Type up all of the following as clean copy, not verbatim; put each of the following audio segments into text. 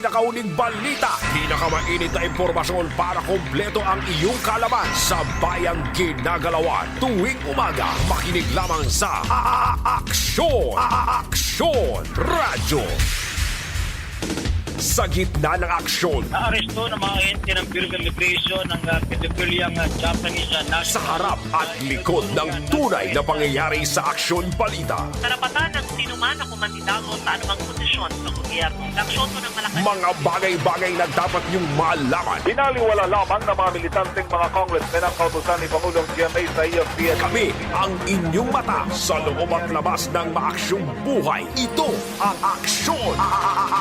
Pinakauling balita, pinakamainit na impormasyon para kompleto ang iyong kalaman sa Bayang Ginagalawan. Tuwing umaga, makinig lamang sa Aksyon! Aksyon! Radyo! Sa gitna ng aksyon, Naaresto ng mga ahente ng Bureau of Immigration ng pedophiliang Japanese national. sa harap at likod ng tunay na pangyayari sa aksyon balita. Karapatan ng sinuman na kumandidato sa anumang posisyon sa gobyerno. Aksyon ko ng malakas. Mga bagay-bagay na dapat niyong malaman. Binaliwala lamang ng mga militanteng mga congressmen ang kautusan ni Pangulong GMA sa EFPN. Kami ang inyong mata sa loob at labas ng maaksyong buhay. Ito ang Aksyon!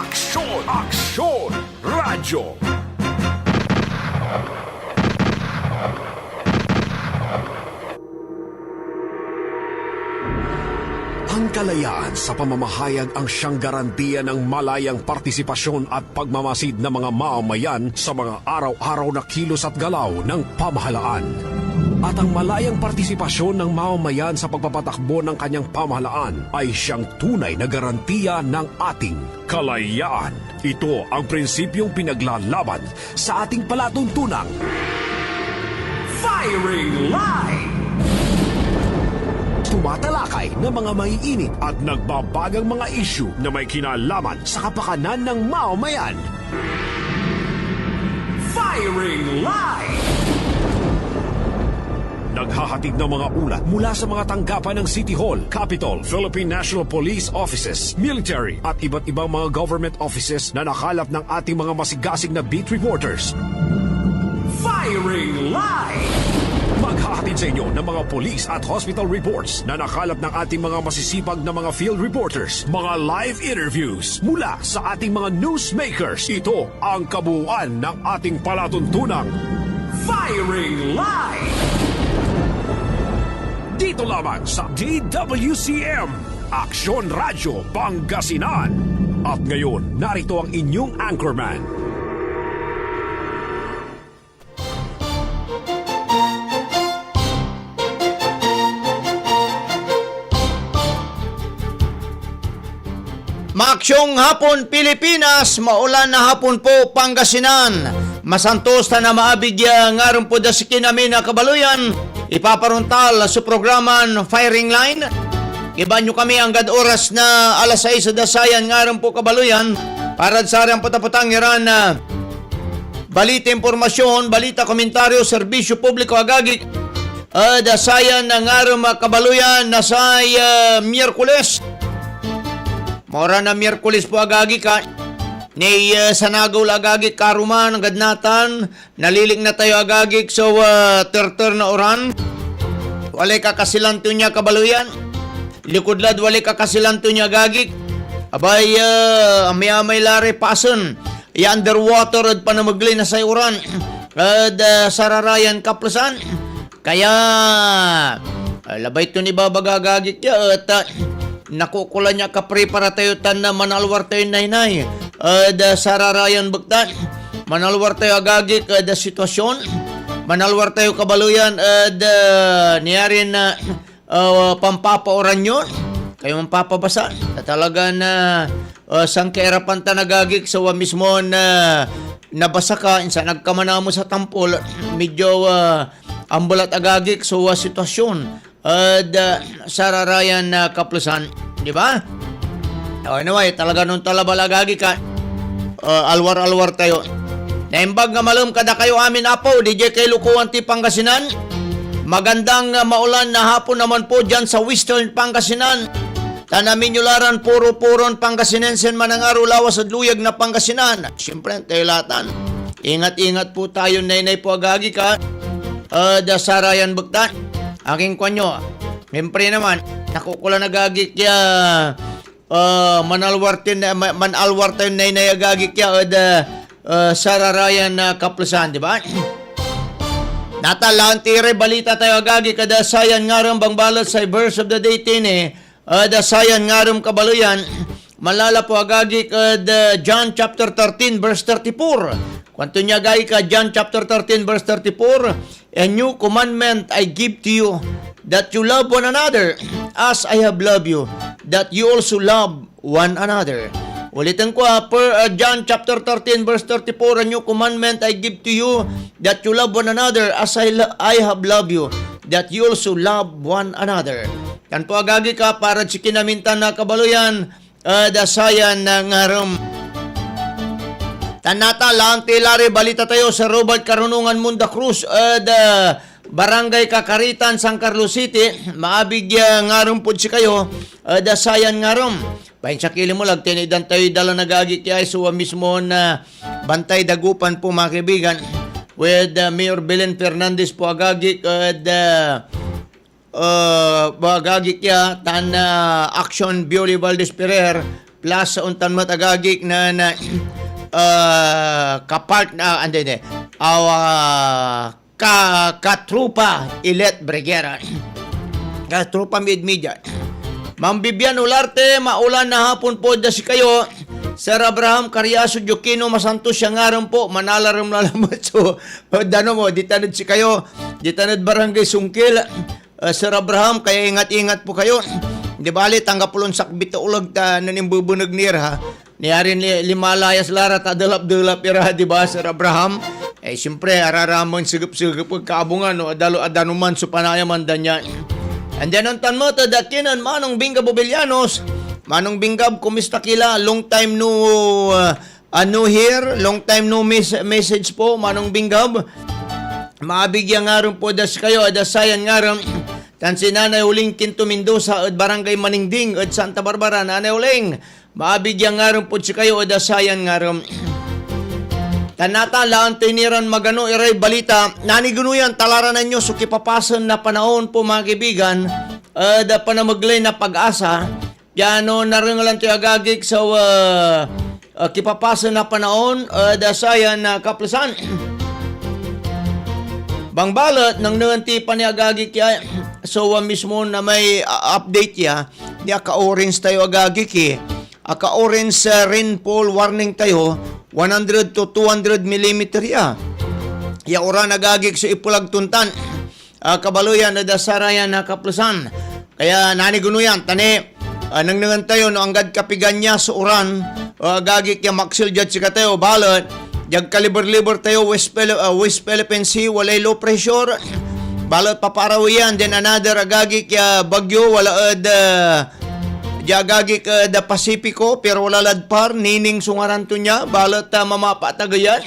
Aksyon! Aksyon! Radyo! Ang kalayaan sa pamamahayag ang siyang garantiya ng malayang partisipasyon at pagmamasid ng mga mamamayan sa mga araw-araw na kilos at galaw ng pamahalaan. At ang malayang partisipasyon ng mamamayan sa pagpapatakbo ng kanyang pamahalaan ay siyang tunay na garantiya ng ating kalayaan. Ito ang prinsipyong pinaglalaban sa ating palatuntunang Firing Line! Tumatalakay ng mga maiinit at nagbabagang mga isyu na may kinalaman sa kapakanan ng mamamayan. Firing Line! Naghahatid ng mga ulat mula sa mga tanggapan ng City Hall, Capitol, Philippine National Police Offices, military at iba't ibang mga government offices na nakalap ng ating mga masigasig na beat reporters. Firing Line! Maghahatid sa inyo ng mga police at hospital reports na nakalap ng ating mga masisipag na mga field reporters, mga live interviews mula sa ating mga newsmakers. Ito ang kabuuan ng ating palatuntunang Firing Line! Dito lamang sa DWCM, Aksyon Radyo Pangasinan. At ngayon, narito ang inyong anchorman. Maaksyong hapon Pilipinas, maulan na hapon po Pangasinan. Masantos na maabigya ngaron po da sikin namin na kabaluyan. Ipaparuntal sa programan Firing Line. Iba nyo kami ang oras na alas 6 sa dasayan ngaron po kabaluyan. Para sa arang patapatang iran na balita, impormasyon, balita, komentaryo, serbisyo publiko agagik. Dasayan na ngaron kabaluyan na sa Miyerkules. Mora na Miyerkules po agagi ka. Ni sanagaw agagi karuman ang gadnatan. Naliling na tayo agagik so terter na oran. Walay kakasilanto niya kabaluyan. Likudlad walay kakasilanto niya agagik. Abay amay lare pason. Underwater at panamagli na sa oran. Sararayan kaplasan. Kaya labay to ni babagagagik ya at nakukula niya kapre para tayo tan na manalwar tayo nainay. Sararayan bagtan. Manalwar tayo agagik da sitwasyon. Manalwar tayo kabaluyan niyari na pampapaoran yun. Kayo mampapabasa. Talaga na sangkairapan ta nagagik sa mismo na nabasa ka. Insa nagkamana mo sa tampol. Medyo ambulat agagik sa sitwasyon. Sararayan na kaplusan, di ba? Anyway, talaga nung talabalagagi ka, alwar-alwar tayo. Naimbag nga malum kada kayo amin apo, DJ kay Lukuan ti Pangasinan. Magandang maulan na hapon naman po dyan sa Western Pangasinan. Tanamin nyo laran puro-puron Pangasinensen manangaro lawas at luyag na Pangasinan. Siyempre, tayo latan. Ingat-ingat po tayo, nainay po agagi ka. Sarayan bagtan. Aking kwanyo, siyempre naman, nakukula nagagik kya manalwartin na inayagagik kya sararayan na kaplasan, di ba? Natalaan tire, balita tayo agagik kada sayan ngaram bang balot sa verse of the day tine, sayan ngaram kabaluyan, malala po agagik John chapter 13 verse 34. Kwanto niya gay ka John chapter 13 verse 34, a new commandment I give to you, that you love one another as I have loved you, that you also love one another. Ulitin ko per John chapter 13 verse 34, a new commandment I give to you, that you love one another as I have loved you, that you also love one another. Kan po agagi ka para si kinamintan na kabaluyan, dasayan ng aram. Tanata lang tilari balita tayo sa Robert Karunungan Munda Cruz, Barangay Kakaritan, San Carlos City. Maabig ngarom po si kayo, dasayan ngarom. Pahin sa kili mo lang, tinidan tayo dala nagagi kaya suwa mismo na bantay dagupan po mga kaibigan with Mayor Belen Fernandez po agagi agagi kaya tan Action Bioli Valdez Ferrer plus untan matagagik na kapart na katrupa Ilet Breguera, katrupa media. Ma'am Bibian Ularte, maulan na hapon po da si kayo. Sir Abraham Carriazo Jokino Masantos siya ngaran po, manalaram na lamang. So, dano mo, ditanod si kayo, ditanod Barangay Sungkil. Sir Abraham, kaya ingat-ingat po kayo. Di bali, tanggapulon sakbito ulag ta nanimbubunog nira. Niyarin limalayas lara ta dalap-dalap ira, di ba, Sir Abraham? Siyempre, araramon sigap-sigap pagkaabungan, no? Adalo man so panayaman da niya. And then, ang tanmo to, dakinan, Manong Bingab Obellanos. Manong Bingab, kumista kila? Long time no here, long time no message po, Manong Bingab. Maabigyan nga rin po das kayo, dasayan nga rin. Tan si Nanay Uling Quinto Mendoza at Barangay Maningding at Santa Barbara. Nanay Uling, maabigyan nga rin po si kayo, dasayan nga rin. Tanata laan tiniran magano iray balita, nanigunuyan talaranan nyo so kipapasan na panahon po mga kaibigan, da panamaglay na pag-asa, yano naringalan tayo agagik sa kipapasan na panahon, dasayan na kaplasan. Bangbalot, nang nanganti pa ni agagik ya, so mismo na may update ya, di aka-orange tayo agagik aka-orange rainfall warning tayo, 100 to 200 mm ya. Ya ora nagagik sa ipulag tuntan. Kabaluyan na dasarayan na kaplusan. Kaya nanigunuyan tani nang tayo no anggad kapigan niya sa uran gagik ya maxil jud si katayo balot. Jag kaliber-liber tayo West Philippine Sea walay low pressure. Balot paparawiyan then another agagik ya bagyo wala Jagagi ka da Pasipiko pero wala ladpar nining sungaran to niya balot mamapatagayan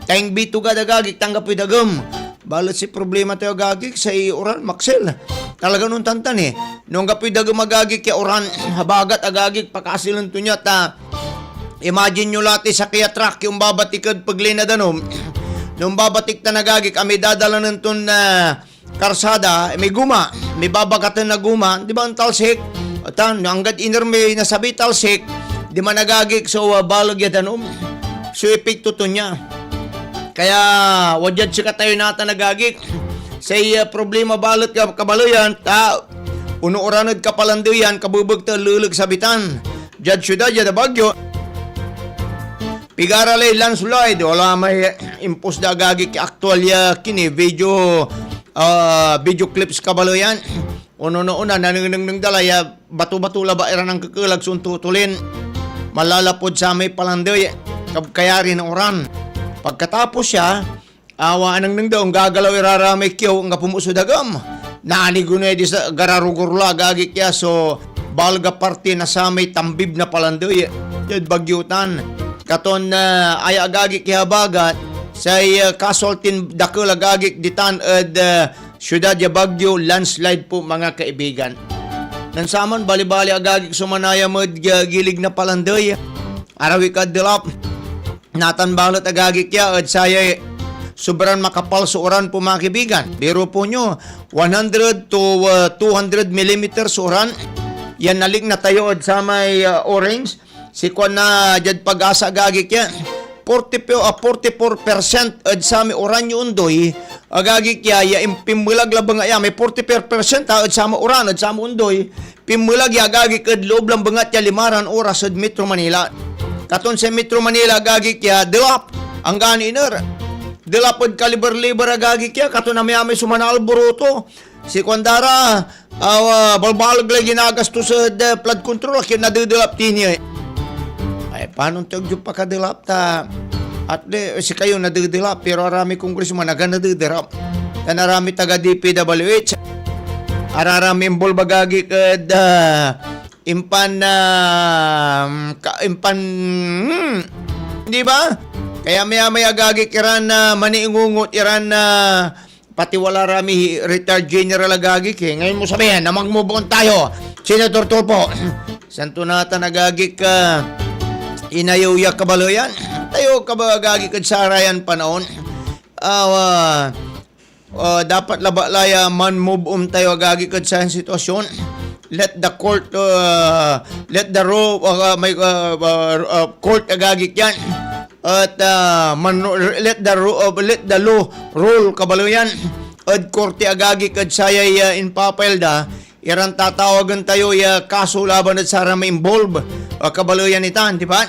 tayong bito ka dagagik tanggap dagam balot si problema tayo gagik sa uran maksel talaga nung tantan nung gapoy dagam agagik ya uran habagat agagik pakasilan to niya ta imagine nyo lati sa kaya truck yung babatikad paglina danom nung babatik na nagagik kami dadala ng ton karsada may guma may babagatan na guma di ba ang talsik Atan, hanggat iner may nasabi talsik, di man nagagik so balog yadanom. So epekto to niya. Kaya wadyad si katayo nata nagagik. Say problema balot ka kabaloyan, uno-oranod ka palandoyan, kabubog ta lulag sabitan. Jad syudad, jad bagyo. Pigaralay landslide, wala may impos na agagik actual ya kini video clips kabaloyan. Una nanang dalaya bato-bato laba era ng kakulag suntutulin malalapod sa may palandoy kaya rin oran pagkatapos siya awaan nang daong gagalaw iraramay kiyo nga pumusudagam naanigunay di sa gararugurla gagik ya so balga parte na sa may tambib na palandoy yun bagyutan katon na ay agagik kaya bagat say kasultin dakul agagik ditan Siyudad ya Bagyo, landslide po mga kaibigan. Nansaman, bali-bali agagik sumanaya mo gilig na palandoy. Arawi ka dilap. Natan balot agagik ya at saya sobrang makapal sa oran po mga kaibigan. Biro po nyo, 100 to 200 mm oran. Yan nalik na tayo at sa may orange. Sikwan na jad pag-asa agagik ya. 44% at sa may oran yung undoy agagik ya impimulag labang ya may 44% at sa may oran at sa may undoy pimulag ya agagik at loob lang bangat ya 5 oras at Metro Manila katon sa Metro Manila agagik ya dilap ang ganiner dilap at kaliber-liber agagik ya katon na may sumanal buruto si Kwandara balbalag lagi ginagastos sa flood control kaya nadidilap tinyo paano tayo yung pakadilap ta? At si kayo nadidilap, pero arami kongresman naga nadidilap. Tan arami taga DPWH. Ararami imbol bagagi kad impan di ba? Kaya maya agagi kiran na maniingungot iran na pati wala rami retired general agagi ngayon mo sabihin na magmubon tayo Senator Tulfo santo nata nagagi ka inayuya kabaloyan tayo kabagagi kad sa arayan panahon dapat labalaya man move tayo agagi kad sa sitwasyon. Let the court let the court agagi yan at let the law rule kabaloyan at korte agagi kad sayay inpapelda iran tatawagan tayo kaso laban at sara may involve kabaloyan itan di ba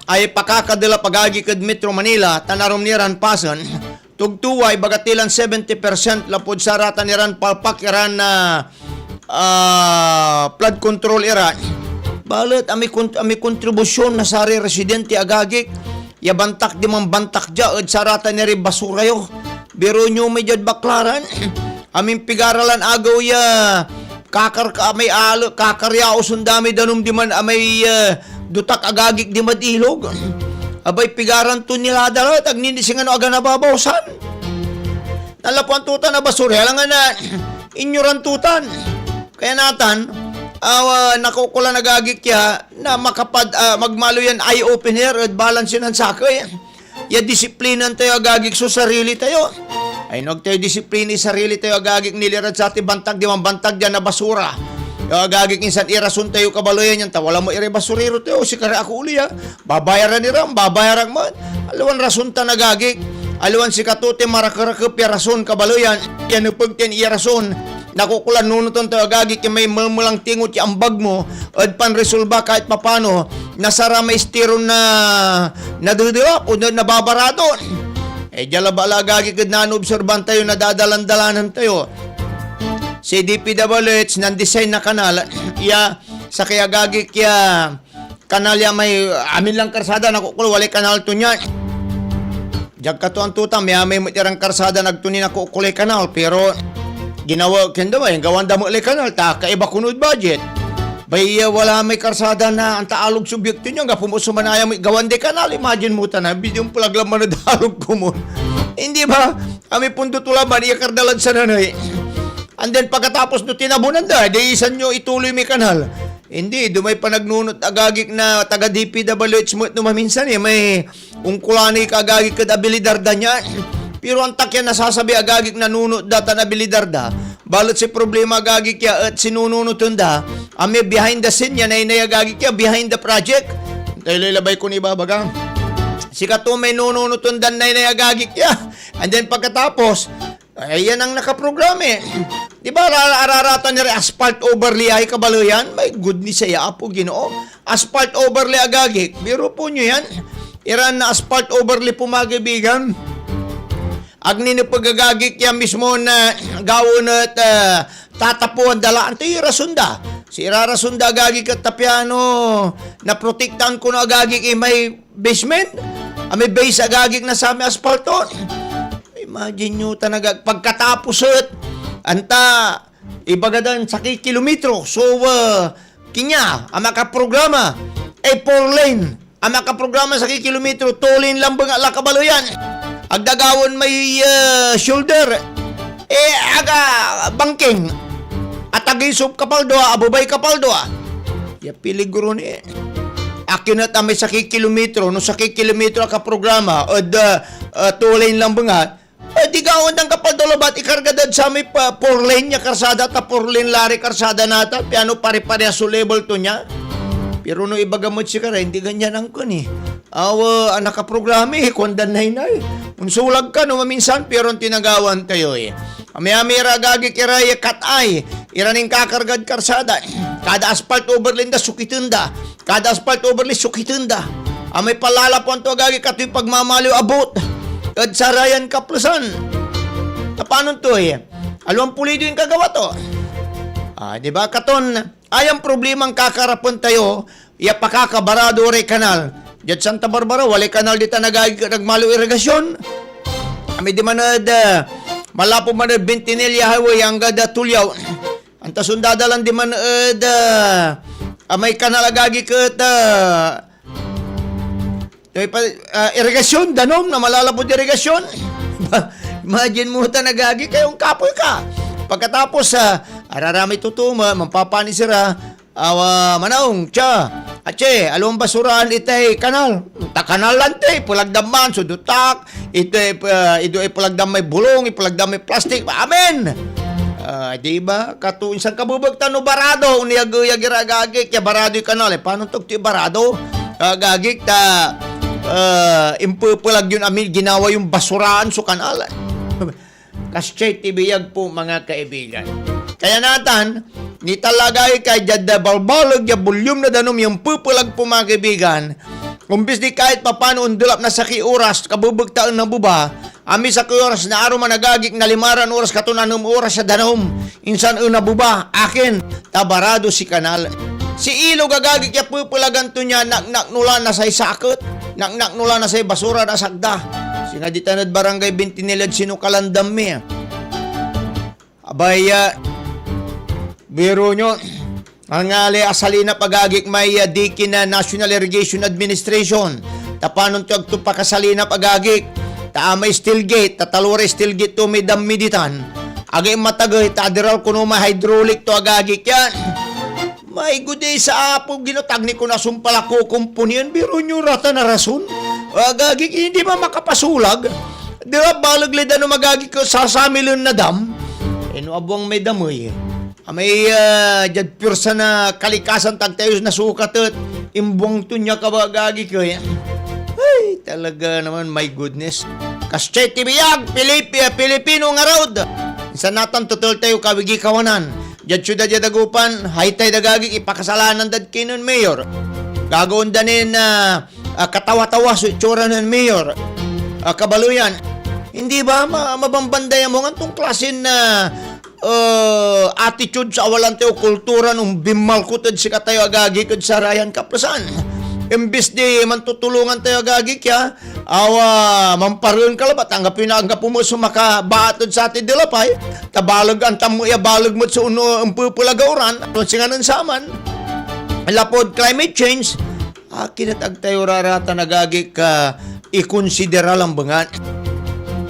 ay pakakadala pagagi kad Metro Manila tanarom niran pasan tugtuway bagatilan 70% lapod sa rata niran palpak iran flood control iran balit ami kontribusyon na sari residente agagik ya bantak di man bantak ja ed sarata ni ri basura yo biro nyo may jad baklaran aming pigaralan agaw ya may alo kakarya usundami danum di man amay dutak agagik di madilog abay pigaran to nila dalo tag ninisingan aga nababawsan nalapuan tutan na basura lang na inyorantutan kaya natan nakukula nagagik ya na magmalo yan eye opener at balance yun ang sakay ya disiplinan tayo agagik so sarili tayo ay tayo disiplini sarili tayo agagik nilirad sa ati bantag di man bantag dyan na basura yung agagik insan irasun tayo kabaloyan yan wala mo ire basuriro tayo si kare ako uli babayaran niram babayaran man aluan rasun ta nagagik aluan si katuti marakarakap ya rasun kabaloyan yan upagtin iya rasun nakukulan nunuton tayo agagik may mulmulang tingot yung ambag mo at panresolba kahit papano nasara may estiron na nadudilap o nababarado dyan labala agagik at nanobserban tayo nadadalan-dalanan tayo si DPWH ng design na kanal sa kaya agagik kanal ya may amin lang karsada nakukulo wali kanal to niya dyan ka to ang tuta may mutirang karsada nagtunin nakukulay kanal pero ginawa kendo ba yung gawan damo ilay kanal ta kaiba kunod budget bay wala may karsada na ang taalog subyekto nyo nga pumusumanaya may gawan de kanal imagine mo ta na bidyong pulag laman na dalog kumon hindi ba kami pundo tulaban iya kardalan sa nanay and then pagkatapos no tinabunan da di isan nyo ituloy may kanal hindi dumay pa nagnunot agagik na taga DPWH mo maminsan may ungkulani ka agagik kad abilidar da niya pero ang takyan nasasabi agagik na nunot data na abilidar da balot si problema agagik ya at sinununuton da ame behind the scene yan ay agagik ya behind the project tayo lalabay ko ni babagang si kato may nununuton dan na agagik ya and then pagkatapos ay yan ang nakaprograme di ba araratan ni asphalt overlay ay kabaloyan may goodness ay apo ginoo asphalt overlay agagik biro po nyo yan iran na asphalt overlay po magibigan agni na pagagagik yan mismo na gawon at tatapuan dalaan tayo irasunda si irarasunda agagik at tapiano na protektahan ko na agagik may basement may base agagik na sa may asphalto imagine nyo tanagag pagkatapos at anta ibagadan sa kilometro so kinya ang makaprograma 4 lane ang makaprograma sa kilometro 2 lane lang ba nga kabaloyan agdagawon may shoulder aga banking at agisop kapaldoa abubay kapaldoa ya piligro ni akinat amay sa kilometro no sa kilometro ka programa o 2 lane lang ba nga di gawon ng kapaldoa bat ikargadad sa may 4 lane niya karsada ta 4 lane lari karsada nata piano pare-pareha so level to niya pero no ibagamot si kara hindi ganyan ang kun ang nakaprograme kundan nay unsulag ka no maminsan pero tinagawan tayo amira gagi kiraya katay iraning kakargad karsada kada asphalt overlay da sukitunda kada asphalt overlay sukitunda amay palalapon to gagi katoy pagmamaliw abot at sarayan kaplasan paano to alawang pulido yung kagawa to di ba katon ayang problemang kakarapon tayo iya pakakabarado rin kanal. Diyan Santa Barbara, wala kanal dito nagmalo irigasyon. Kami di man malapo man 20 highway hanggang Tulyaw. Anta sundadalan di man may kanal agagi kat irigasyon, danom na malalapod irigasyon. Imagine mo ta nagagi kayong kapoy ka. Pagkatapos ararami tutuma, mampapanisira, manaong, Ache, along basurahan itay kanal. Kanal lang te, pulagdaman, sudutak, ito ay pulagdam may bulong, ipulagdam may plastic. Amen! Diba? Isang kabubagtan no barado, uniyag iragagik, kaya barado yung kanal. Paano ito barado? Gagik, impupulag yun amin, ginawa yung basurahan sa kanal. Kasyay tibiyag po mga kaibigan. Kaya natan, ni talagay kay jada balbalog ya bulyum na danom yung pupulag po mga kaibigan. Kumbis di kahit papano undulap na sa oras, kabubagtaan na buba, ami sa oras na araw managagik na 5 oras katunanong oras sa danom. Insan una buba, akin, tabarado si kanal. Si ilo gagagik ya pupulagan to niya, naknaknula na sa isakot, naknaknula na sa basura na sagda. Sinaditanad barangay 20 nilad sinukalandam mi. Abaya, biro nyo, ang asalina pagagik may diki na National Irrigation Administration. Tapanon to agtupakasalina pagagik. Taamay steel gate, tatalore steel gate to may damiditan. Agay matagay, tadiral kuno hydraulic to agagik yan. May guday sa apo, ginotagni ko na sumpala ko kumpunian, biro nyo rata na rason. Agagik, hindi ba makapasulag? Dira balag leda no magagik ko sa samilon na dam. Eno abong may damoy. May jad pursa na kalikasan tagtayos na sukat at imbong tunya kabagagi ko yan. Ay, talaga naman, my goodness. Kasyay tibiyag, Pilipino nga raod. Isa natan tutol tayo kawigi kawanan. Jad syudad jadagupan, haytay dagagi ipakasalanan dad kinon mayor. Gagawin danin katawa-tawa sa itsura ng mayor. Kabaluyan, hindi ba mabambanday mo nga itong klase na attitude sa awalan tayo kultura nung bimalkutod si katayo agagi kod sa Ryan Kaplasan. Imbis di mantutulungan tayo agagi kya, mamparoon ka labat, tanggapin na ang kapumo sumakabatod sa atin dilapay, tabalog ang tamo balog mo sa uno ang pupulagauran, singanon saman, lapod climate change, kinatag tayo rarata nagagi ka ikonsidera lang bangan.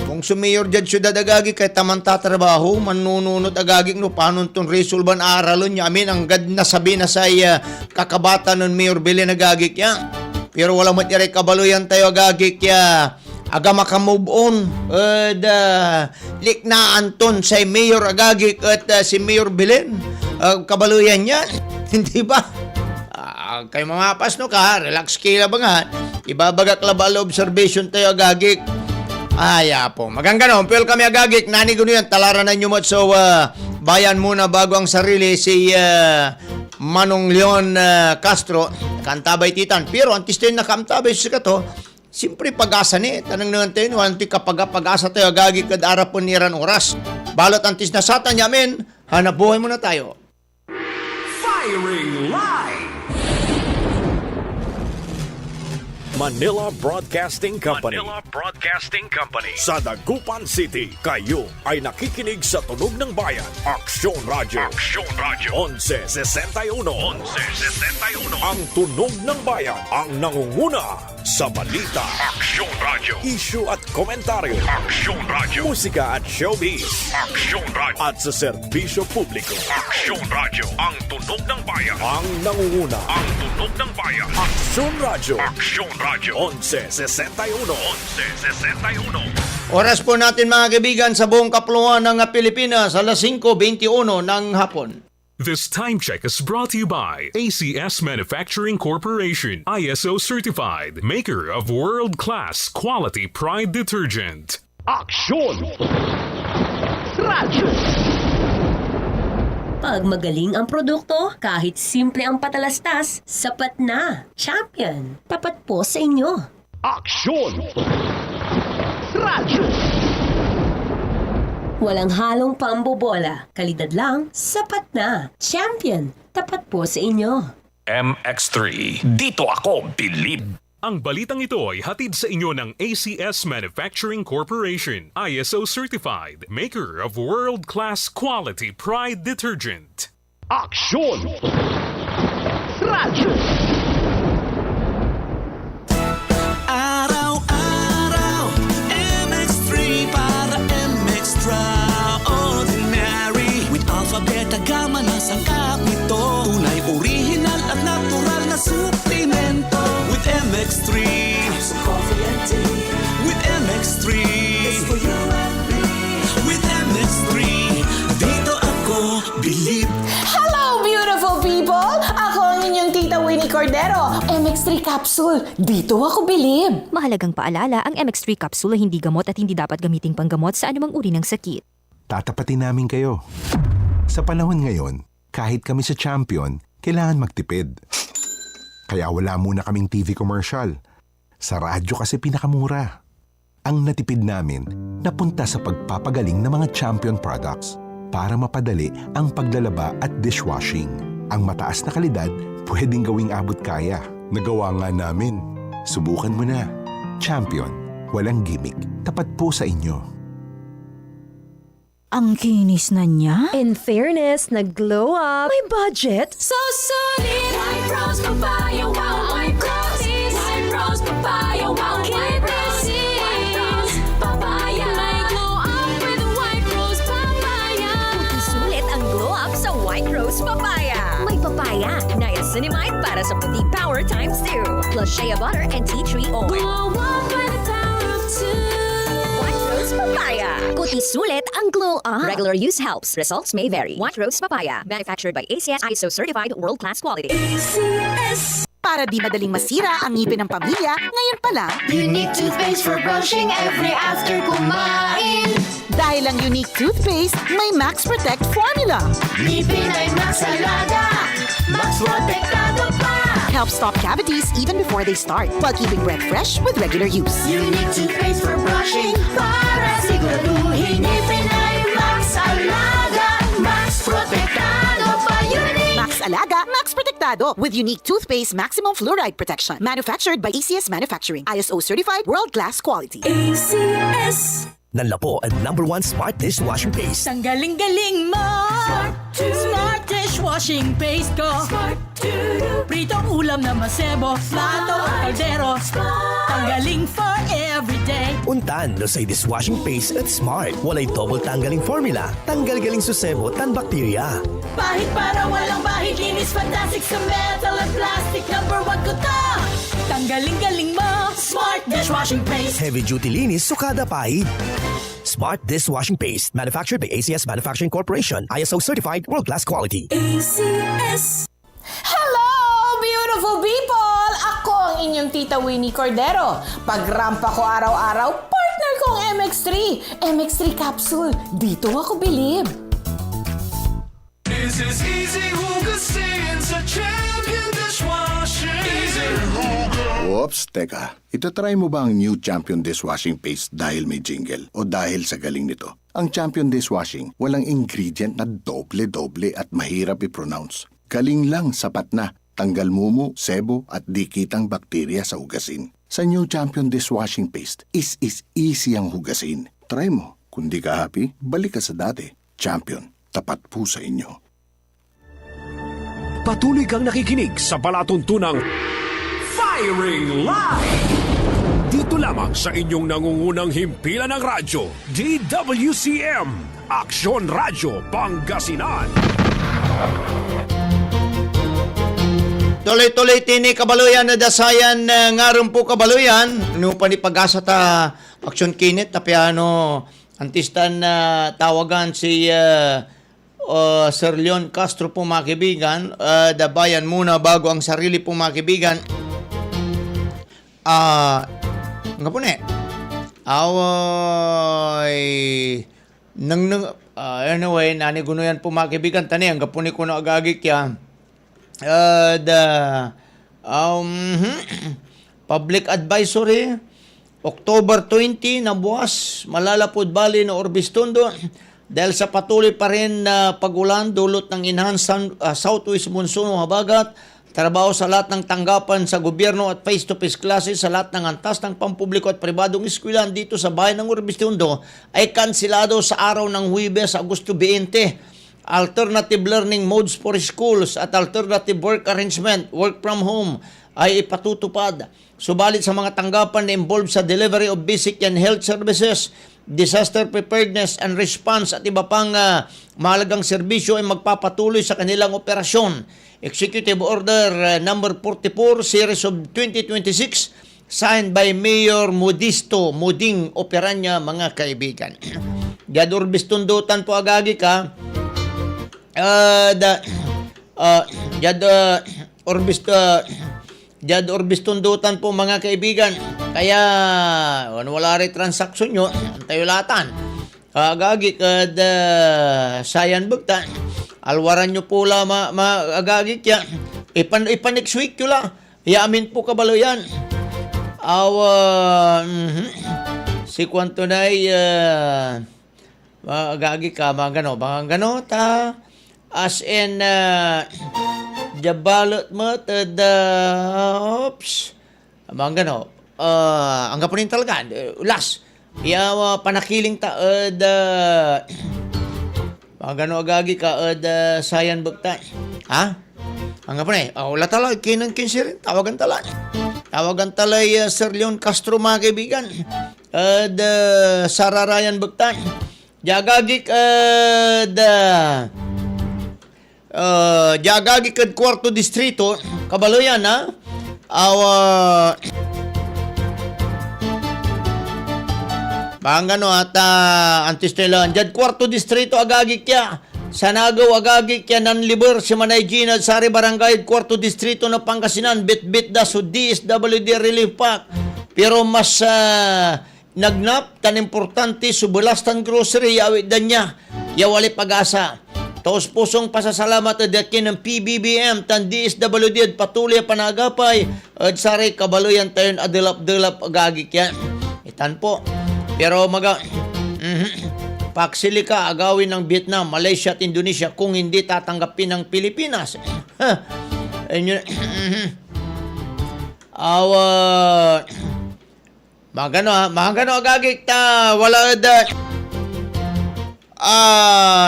Kung sumayor dyan syudad agagi kay tamang tatrabaho, manununod agagi no paano itong resolban aralon niya. Amin, ang gad na sabi na sa kakabata nun Mayor Belen agagi kya. Pero wala matiray kabaluyan tayo agagi kya. Aga makamove on. Liknaan ton sa Mayor agagi at si Mayor Belen. Kabaluyan niya. Hindi ba? Kay mga pasno ka, relax kila ba nga. Ibabagak labalo observation tayo agagi. Po. Magangganon, pero kami agagik, nani ko yan, talaranan nyo mo. So, bayan muna bago ang sarili si Manong Leon Castro, kantabay titan. Pero, antis tayo nakamtabay sa kato, simpre pag-asa ni, tanang naman tayo, wanti kapag pag-asa tayo agagik kad arapon niran oras. Balot antis na satan yamin, hanap buhay muna tayo. Firing Line! Manila Broadcasting Company. Manila Broadcasting Company. Sa Dagupan City, kayo ay nakikinig sa Tunog ng Bayan. Aksyon Radio. Aksyon Radio. 1161. 1161. Ang Tunog ng Bayan ang nangunguna sa balita. Aksyon Radio. Issue at komentaryo. Aksyon Radio. Musika at showbiz. Aksyon Radio. At sa serbisyo publiko. Aksyon Radio. Ang Tunog ng Bayan. Ang nangunguna. Ang Tunog ng Bayan. Aksyon Radio. Aksyon Radio. 1161. 1161. Oras po natin mga kaibigan sa buong kapuluan ng Pilipinas, alas 5:21 ng hapon. This time check is brought to you by ACS Manufacturing Corporation, ISO certified, maker of world-class quality Pride detergent. Aksyon Radio. Pag magaling ang produkto, kahit simple ang patalastas, sapat na. Champion, tapat po sa inyo. Aksyon Radio. Walang halong pambobola, kalidad lang, sapat na. Champion, tapat po sa inyo. MX3. Dito ako bilib. Ang balitang ito ay hatid sa inyo ng ACS Manufacturing Corporation, ISO certified, maker of world-class quality pride detergent. Aksyon! Radyo! Araw-araw, MX3 para MX-Traordinary. With alpha, beta, gamma na sangkap nito. Tunay, original at natural na suplemento. With MX3, coffee and tea. With MX3, it's for you and me. With MX3, dito ako bilib. Hello, beautiful people! Ako ang inyong tita Winnie Cordero. MX3 Capsule. Dito ako bilib. Mahalagang paalala, ang MX3 capsule ay hindi gamot at hindi dapat gamiting panggamot sa anumang uri ng sakit. Tatapatin namin kayo. Sa panahon ngayon, kahit kami sa Champion, kailangan magtipid. Kaya wala muna kaming TV commercial. Sa radyo kasi pinakamura. Ang natipid namin, napunta sa pagpapagaling ng mga Champion products para mapadali ang paglalaba at dishwashing. Ang mataas na kalidad, pwedeng gawing abot kaya. Nagawa nga namin. Subukan mo na. Champion. Walang gimmick. Tapat po sa inyo. Ang kinis na niya? In fairness, nag-glow up. May budget? So solid. White Rose Papaya. Wow, White Rose. White Rose Papaya. Wow, White Rose. White Rose Papaya. May glow up with White Rose Papaya. Sulit ang glow up sa White Rose Papaya. May papaya, niacinamide para sa puti power times 2. Plus shea butter and tea tree oil. Glow up with the power of 2. White Rose Papaya. Kuti sulit ang glow up. Regular use helps. Results may vary. White Rose Papaya. Manufactured by ACS ISO certified world-class quality. ACS. Para di madaling masira ang ngipin ng pamilya, ngayon pa lang, Unique toothpaste for brushing every after kumain. dahil ang unique toothpaste may Max Protect formula. Ngipin ay Max Alaga. Max Protektado pa. Helps stop cavities even before they start, while keeping breath fresh with regular use. Unique toothpaste for brushing para siguraduhin ngipin ay Max Alaga. Max Protektado pa. Unique. Max Alaga, Max Protectado with unique toothpaste maximum fluoride protection. Manufactured by ACS Manufacturing. ISO certified world-class quality. ACS. Nanlapo ang #1 smart dishwashing paste. Ang galing-galing mo. Smart dishwashing paste ko. Pritong ulam na masebo. Plato, kaldero. Tanggaling for everyday. Untan no say dishwashing paste at smart. Walay double tanggaling formula. Tanggal galing susebo tan bakterya. Bahid para walang bahid. Linis fantastic sa metal at plastic. #1 ko to. Tanggaling-galing mo. Smart dishwashing paste. Heavy duty linis sukada pahid. Smart dishwashing paste. Manufactured by ACS Manufacturing Corporation. ISO certified world-class quality. ACS. Hello, beautiful people! Ako ang inyong tita Winnie Cordero. Pagrampa ko araw-araw, partner kong MX3. MX3 Capsule. Dito ako bilib. This is easy hugasin sa Champion dishwashing. Easy Oops, teka. Itatry mo ba ang new Champion Dishwashing Paste dahil may jingle o dahil sa galing nito? Ang Champion Dishwashing, walang ingredient na doble-doble at mahirap i-pronounce. Galing lang, sapat na. Tanggal mumu, sebo at dikitang bakterya sa hugasin. Sa new Champion Dishwashing Paste, is easy ang hugasin. Try mo. Kung di ka happy, balik ka sa dati. Champion, tapat po sa inyo. Patuloy kang nakikinig sa palatuntunang Firing Line! Dito lamang sa inyong nangungunang himpilan ng radyo, DWCM, Aksyon Radyo Pangasinan. Tuloy-tuloy tini kabaluyan na dasayan ngaron po kabaluyan. No pa ni pag-asa ta aksyon kinit na piano antistan na tawagan si Sir Leon Castro po mga kaibigan. Dabayan muna bago ang sarili po mga kaibigan. Nga po ne. Anyway, nanigunuyan po mga kaibigan tani. Ang kapuni ko na agagik ya. Public Advisory October 20 na buwas malalapod bali na Orbistondo dahil sa patuloy pa rin na pagulan dulot ng enhanced southwest monsoon o habagat trabaho sa lahat ng tanggapan sa gobyerno at face-to-face classes sa lahat ng antas ng pampubliko at pribadong eskwelahan dito sa bayan ng Urbistondo ay kansilado sa araw ng Huwebes, Agosto 20. Alternative learning modes for schools at alternative work arrangement, work from home, ay ipatutupad. Subalit sa mga tanggapan na involved sa delivery of basic and health services, disaster preparedness and response at iba pang mahalagang serbisyo ay magpapatuloy sa kanilang operasyon. Executive Order number 44 series of 2026 signed by Mayor Modisto Muding Operanya, mga kaibigan. Diad Urbistondutan po agagi ka. Diad Urbistondutan po, mga kaibigan. Kaya wala rin transaksyon nyo, tayo latan. Agagi kad sayan bugtan. Alwaran nyo po la agagi kya. Next week yun la. Yamin po kabalo yan. Si kwanto na agagi ka, mga gano ta. As in, jabalot mo oops. Mga gano. Ang kapunin talaga. Ulas. Panakiling ta gano agagi ka sayan bugta. Ha? Ang nga pa na wala talay, kinang kinsirin, tawagan talay Sir Leon Castro, mga kaibigan. Sararayan bugta. Jagagik jagagik kad kwarto distrito, kabaloyan ha. Bangano at antistelan. Jad kwarto distrito agagi kya. Sanagaw agagi kya nan liber si Manay Gina Sari Barangay kwarto distrito na Pangasinan. Bit da so DSWD Relief Pack. Pero mas nagnap tan importante subulastan grocery awit dan niya. Yawali pag-asa. Taos pusong pasasalamat at dakin ng PBBM tan DSWD at patuloy panagapay at sari kabaloyan tayon adilap-dilap agagi kya. Itan po. Pero paksili ka agawin ng Vietnam, Malaysia at Indonesia kung hindi tatanggapin ng Pilipinas. Magano agagik ta wala da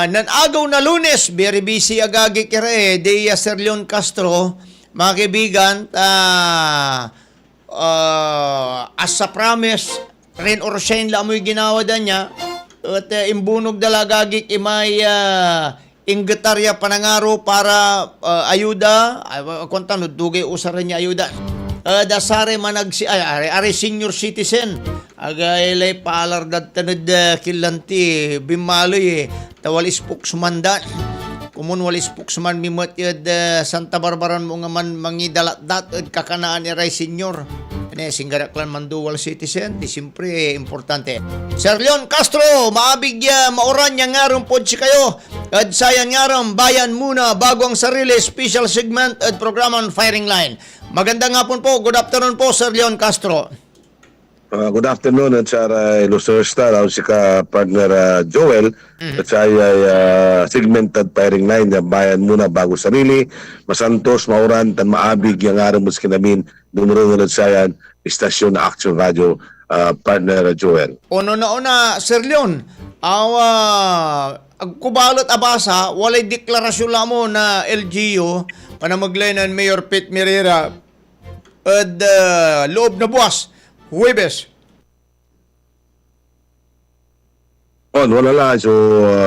nanagaw na Lunes, very busy agagik kere de Sir Leon Castro, mga kaibigan, as sa promise rin or sign la amoy ginawa da niya at imbunog dalagagik imay inggetarya panangaro para ayuda kontan dugay usaran niya ayuda dasare manag ari senior citizen agaylay palar dadtanad kilanti bimaloy tawal ispok sumandan kumun wal ispok suman mimot yad Santa Barbaran mo nga man mangidalat-dat at kakanaan ni Ray Senior. Singgaraklan man dual citizen, di siyempre importante. Sir Leon Castro, maabig mauran niya nga rumpod si kayo. At sayan nga bayan muna bago ang sarili special segment at program on firing line. Magandang hapon po, good afternoon po Sir Leon Castro. Good afternoon at sa Ilusor Star, si ka partner Joel at sa segmented firing line na bayan muna bago sarili. Masantos, mauran, tan maabig yung araw mo sa kinamin numero na sayan, istasyon na Action Radio, partner Joel. Una, Sir Leon, agkubalot abasa, walay deklarasyon mo na LGU panamaglaynan Mayor Pete Mirera at loob na buwas, Huwebes. Wala lang. So,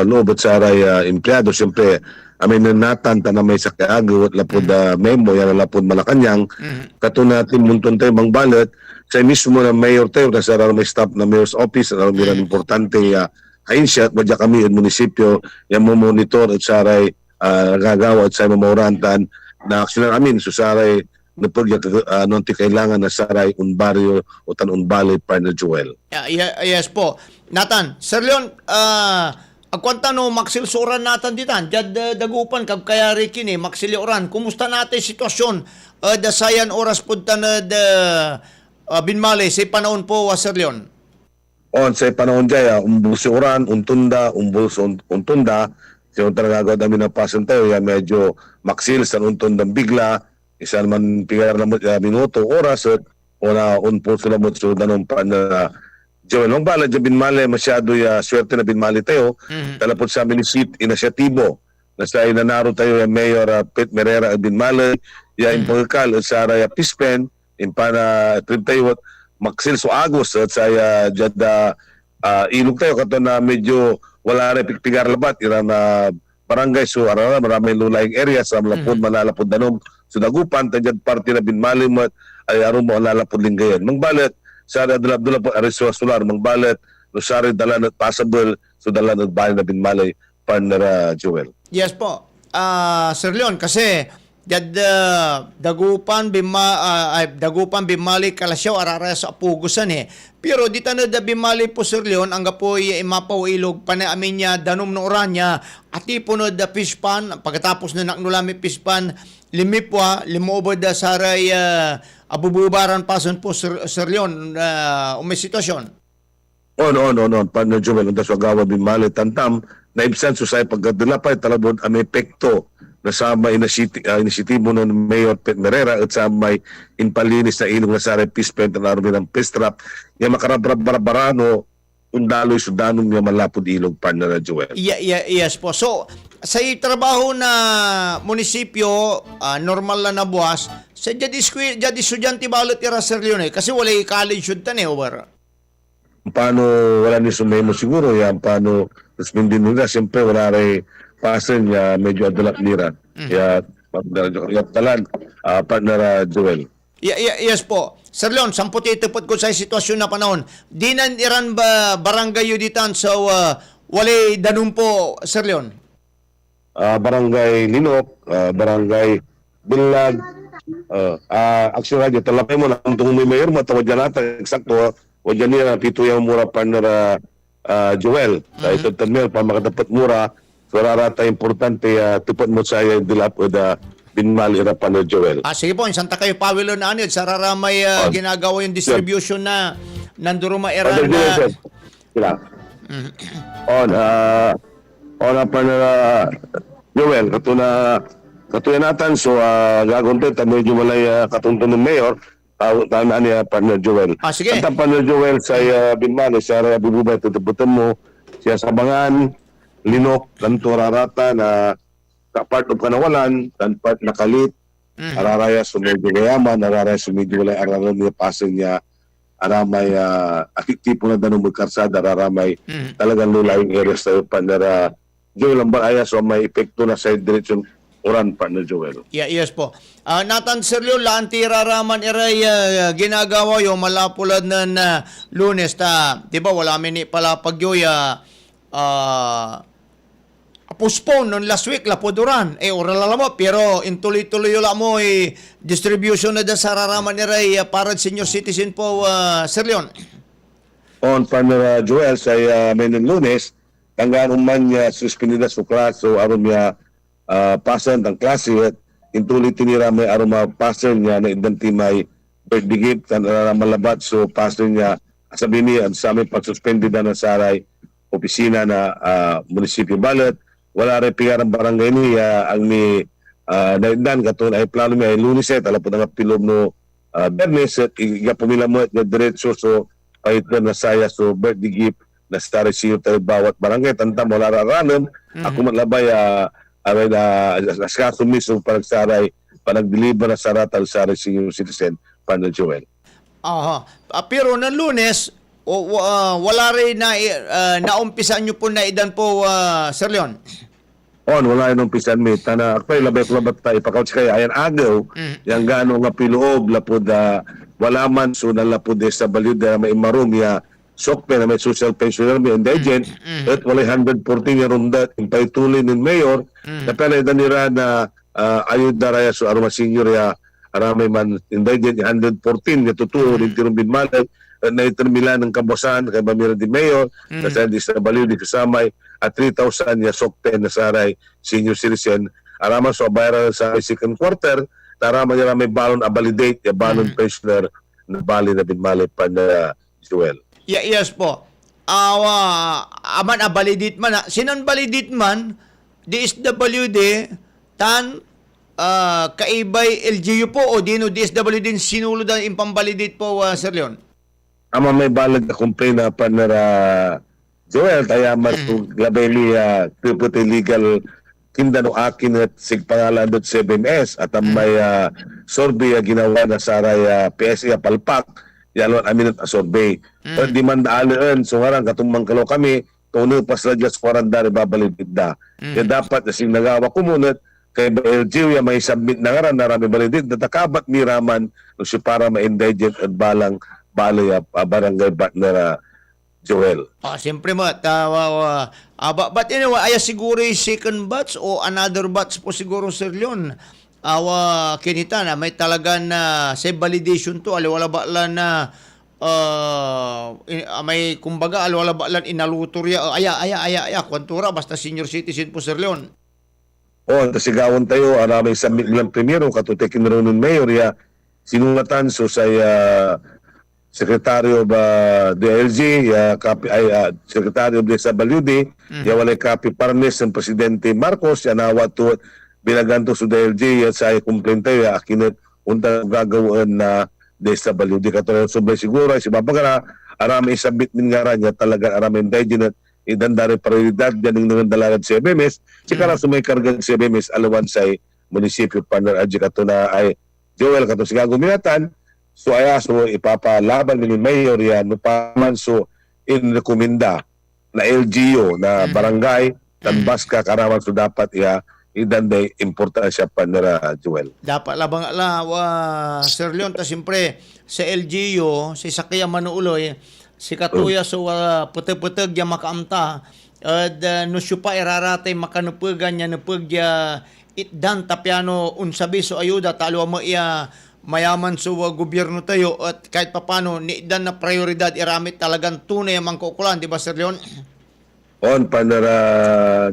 loob at saray empleyado, siyempre, natan na may sakyago at lapod memo, yan lapod Malacanang. Kato natin munton tayo bang balat, sa mismo na mayor tayo, na sa may staff na mayor's office, na may importante ainsya, at madya kami at munisipyo, yan mo monitor at saray gagawa at sa mamaurantan na aksyonan amin. So, saray napagya nonti kailangan na saray unbaryo o tan unbalay, partner Joel. Yes po. Nathan, Sir Leon, agkwanta no maksilsuran natin ditan, jad dagupan kag kaya kini maksilioran. Kumusta natin sitwasyon da sayan oras punta na binmalay sa panahon po, Sir Leon? Sa panahon jaya, umbusuran, untunda, untunda, yung talaga namin na pasan tayo, medyo maksil sa untundang bigla, isa naman pigar na minuto, oras, at una unpo sila mo so danong pa na Joel, nung bala dyan binmali, masyado swerte na binmali tayo, talapot sa amin ni Seat Inisyatibo, na sa inanaro tayo yung Mayor Pete Merera at binmali, yung pagkakal at sa Araya Pispen, yung pana trip tayo, Maxil so Agos at sa Jada ilog tayo, kato na medyo wala rin pikpigar labat, iran na barangay, so maraming lulaing area sa malapod, malalapod danom, so dagupan, tanyan party na binmali mo, ay aron mo lalapod linggayan. Mangbalit, sa Adula po, Arizona Solar, mangbalit, Rosario dalan at possible, so dalan at bahay na binmalay, partner Joel. Yes po. Sir Leon, kasi dagupan bimali kalasyaw arara sa apugusan Pero di na bimali po Sir Leon ang gapoy imapaw ilog panaamin niya danom no oranya ati punod da fishpan pagkatapos na naknulami fishpan limipwa limuobod da saray abububaran pason po Sir Leon umay sitwasyon. No. Partner Joel, undas wagawa bimali tantam na ibsan susay pagkadulapay talabon ang epekto na sa may inisitibo ng Mayor Pete Merera at sa may inpalinis na ilong na sa Pispen na naroon ng Pistrap yung makarabrabarano undaloy sudanong yung malapod ilog partner Joel. Yes po. So, sa trabaho na munisipyo, normal lang na buwas, sa jadi estudyante balot ira Sir Leon kasi wala college yun over. Paano wala ni sumemo siguro yan, paano suspendin nila, siyempre wala rin pasen ya medyo adalak nira. Ya talan partner Joel. Yes po. Sir Leon, sampot itupot ko sa sitwasyon na panahon. Di na iran ba barangay yuditan so walay danum po Sir Leon? Barangay Linok, barangay Bilag, actually talapay mo na kung may mayor mo tawad dyan natin eksakto wadyan nila pito yung mura partner Joel. Sa ito tanmel pa makadapat mura. So rarata importante tupad mo sa dilap o da binmali ra partner Joel. Sige po, Santa Kayo Pawilo na anid sa raramay ginagawa yung distribution na nanduruma era na sila. On partner Joel katuya natan so gagonte ta medyo malay katuntun ng mayor tanan niya partner Joel. Sige. At partner Joel sa binmali sa bububay tutubutan mo siya sa Bangan Linok, kanto rarata na part of kanawalan, dan part nakalit, araraya sumedyo gayaman, araraya sumedyo walay araram niya pasin niya, aramay akiktipo na danong magkarsada, araramay talagang lulayong areas tayo partner Joel ang baraya so may epekto na sa direction oran partner Joel. Yes po. Nathan Sir Leon, lanti raraman iray ginagawa yung malapulad na Lunes ta, di ba wala mini pala pagyoya postpone noon last week lapoduran oral alam mo pero intuloy-tuloy la mo distribution na sa raraman ni Ray para senior citizen po Sir Leon. On partner Joel sa Menon Lunes tanggaan man niya suspendida sa klase so aron niya pasan ang klase at intuloy tinira may aron pasan niya na idantimay birthday gift kan malabat so pasan niya sabi niya sa aming pagsuspendida na saray opisina na munisipyo balot wala rin pigar ang barangay niya ang ni naigdan katon ay plano niya ay Lunes talapod ang pilom no Bernes at pumila mo at diretso so kahit na saya so birthday gift na sa receive tayo bawat barangay tantam wala raranom ako matlabay aray na naskaso mismo panagsaray panagdeliver na saratal sa senior citizen partner Joel. Pero na Lunes wala rin na naumpisan nyo po na idan po Sir Leon? Wala yung umpisan mi. Tana, akpay labay-labat tayo. Ipakauts kaya ayan agaw. Yang gano'ng nga piloob, lapod wala man so na lapod sa balid na may marong ya sokpe na may social pensioner may indigent at wala 114 yung rundat yung paituloy ng mayor na pala nira na ayod na raya so aroma senior ya aramay man indigent 114 ya tutuo rin tirong binmalag na itermila ng kabosan kay Bamira di Mayor kasi di sa baliw di kasamay at 3,000 ya sokpe na saray senior citizen araman so bayaran sa second quarter taraman niya may balon abalidate ya balon pensioner na bali na binmalay pa na Joel. Yes po. Aman abalidate man sinan balidate man DSWD tan kaibay LGU po o dino DSW din sinulo dan impambalidate po, Sir Leon? Ama may balag na complain na panara Joel, kaya labay niya triputi legal kinda no akin at sigpangalan dot 7S at ang may survey ginawa na saray PSA palpak yalon amin at survey. Pero di man daalaan so harang katumang kalo kami tuno pas radya sa kwarandari babalidid da. Kaya dapat na sinagawa kumunat kay LGU ya may submit na ngaran na rami balidid na takabat miraman no si para ma-indigent at balang balay barangay Batnera Joel. Siyempre mo, but anyway, ay siguro yung second batch o another batch po siguro, Sir Leon. Kinita na, may talaga na sa validation to, aliwala ba lang na may kumbaga, aliwala ba lang inalutorya, aya, kwantura, basta senior citizen po, Sir Leon. Tasigawan tayo, may submit lang primero, katutekin na rin mayor, ya, sinulatan so sa Secretary of DLG, Secretary of DSWD, walay copy parnes ng Presidente Marcos, nawat to binaganto sa DLG, sa complaint tayo, akinat unta gagawin na DSWD. Katulad sobrang siguro, si Babagara, arami isabit min nga niya talaga, arami indigenous, idandari prioridad, yan ng dalagan sa CBMS, sikara sumay karga sa CBMS, alawan sa munisipyo, partner, adjikato na ay Joel, katulad siya guminatan, so ipapalaban ni Mayor yan no paman so inrekomenda na LGU na barangay Tanbasca Karaman so dapat idanday importansya pa nila Joel. Dapat labang Sir Leon ta siyempre sa LGU si Sakya Manuuloy si Katuya so puteg-puteg ya makaamta no siya pa iraratay makanupugan niya napug ya itdan tapiano unsabi so ayuda talo mo mayaman sa gobyerno tayo at kahit papano niidan na prioridad iramit talagang tunay ang mangkukulan, di ba Sir Leon? Panara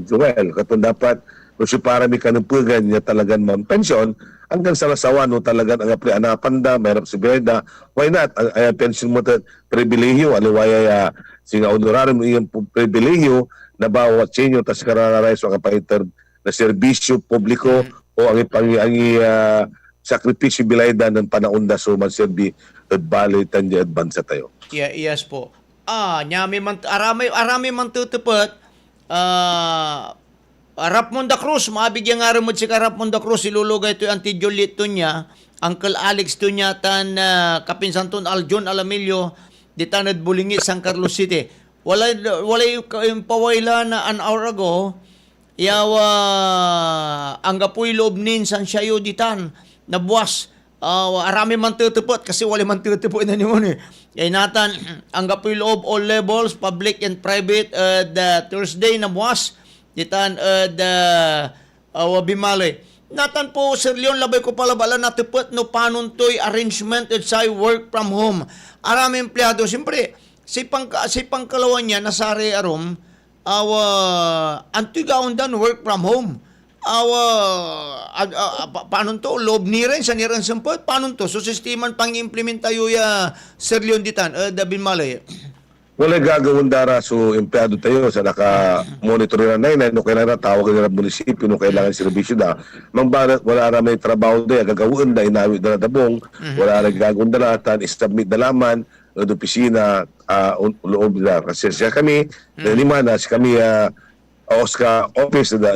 Joel, katong dapat kung para may kanupugan niya talagang pensyon hanggang sa lasawan no talagang ang anapanda, mayroon si Beda, why not? Ang pensyon mo pribilehiyo, aliwaya singa honorarium iyong pribilehiyo na bawat senior tas karararay so ang paiter na serbisyo publiko o ang sakripisyo bilayda ng panaunda so manserbi at balay tanya at bansa tayo. Yes po. Nyami man arami man tutupot. Rapmond da Cruz, mabigyan nga rin mo si Rapmond da Cruz, ilulugay ito yung Auntie Juliet to niya, Uncle Alex to niya, tan kapinsan ton Aljon Alamilio, di tanad Bulingi, San Carlos City. Wala yung pawayla na an hour ago, yawa ang gapoy loob nin San Shayo ditan, na buwas, arami man tutupot kasi wala man tutupot na niyo eh. Kaya natan, ang gapoy loob all levels, public and private, the Thursday na buwas, ditan Bimale. Natan po, Sir Leon, labay ko pala bala natupot no panuntoy arrangement at sa work from home. Arami empleyado, siyempre, si pangkalawan niya, nasari arom, antoy gaundan work from home. Paano to? Loob ni rin, sa niran sampot, paano to? So, sisteman pang-implement tayo Sir Leon ditan, Dabin Malay. Wala gagawin dara so empleyado tayo sa naka-monitor na no kailangan tawag na munisipyo no kailangan serbisyo da. Mangbarat wala ra may trabaho da gagawin da inawi da dabong, wala ra gagawin da latan, submit da laman do opisina loob da kasi siya kami lima na si kami Oscar office da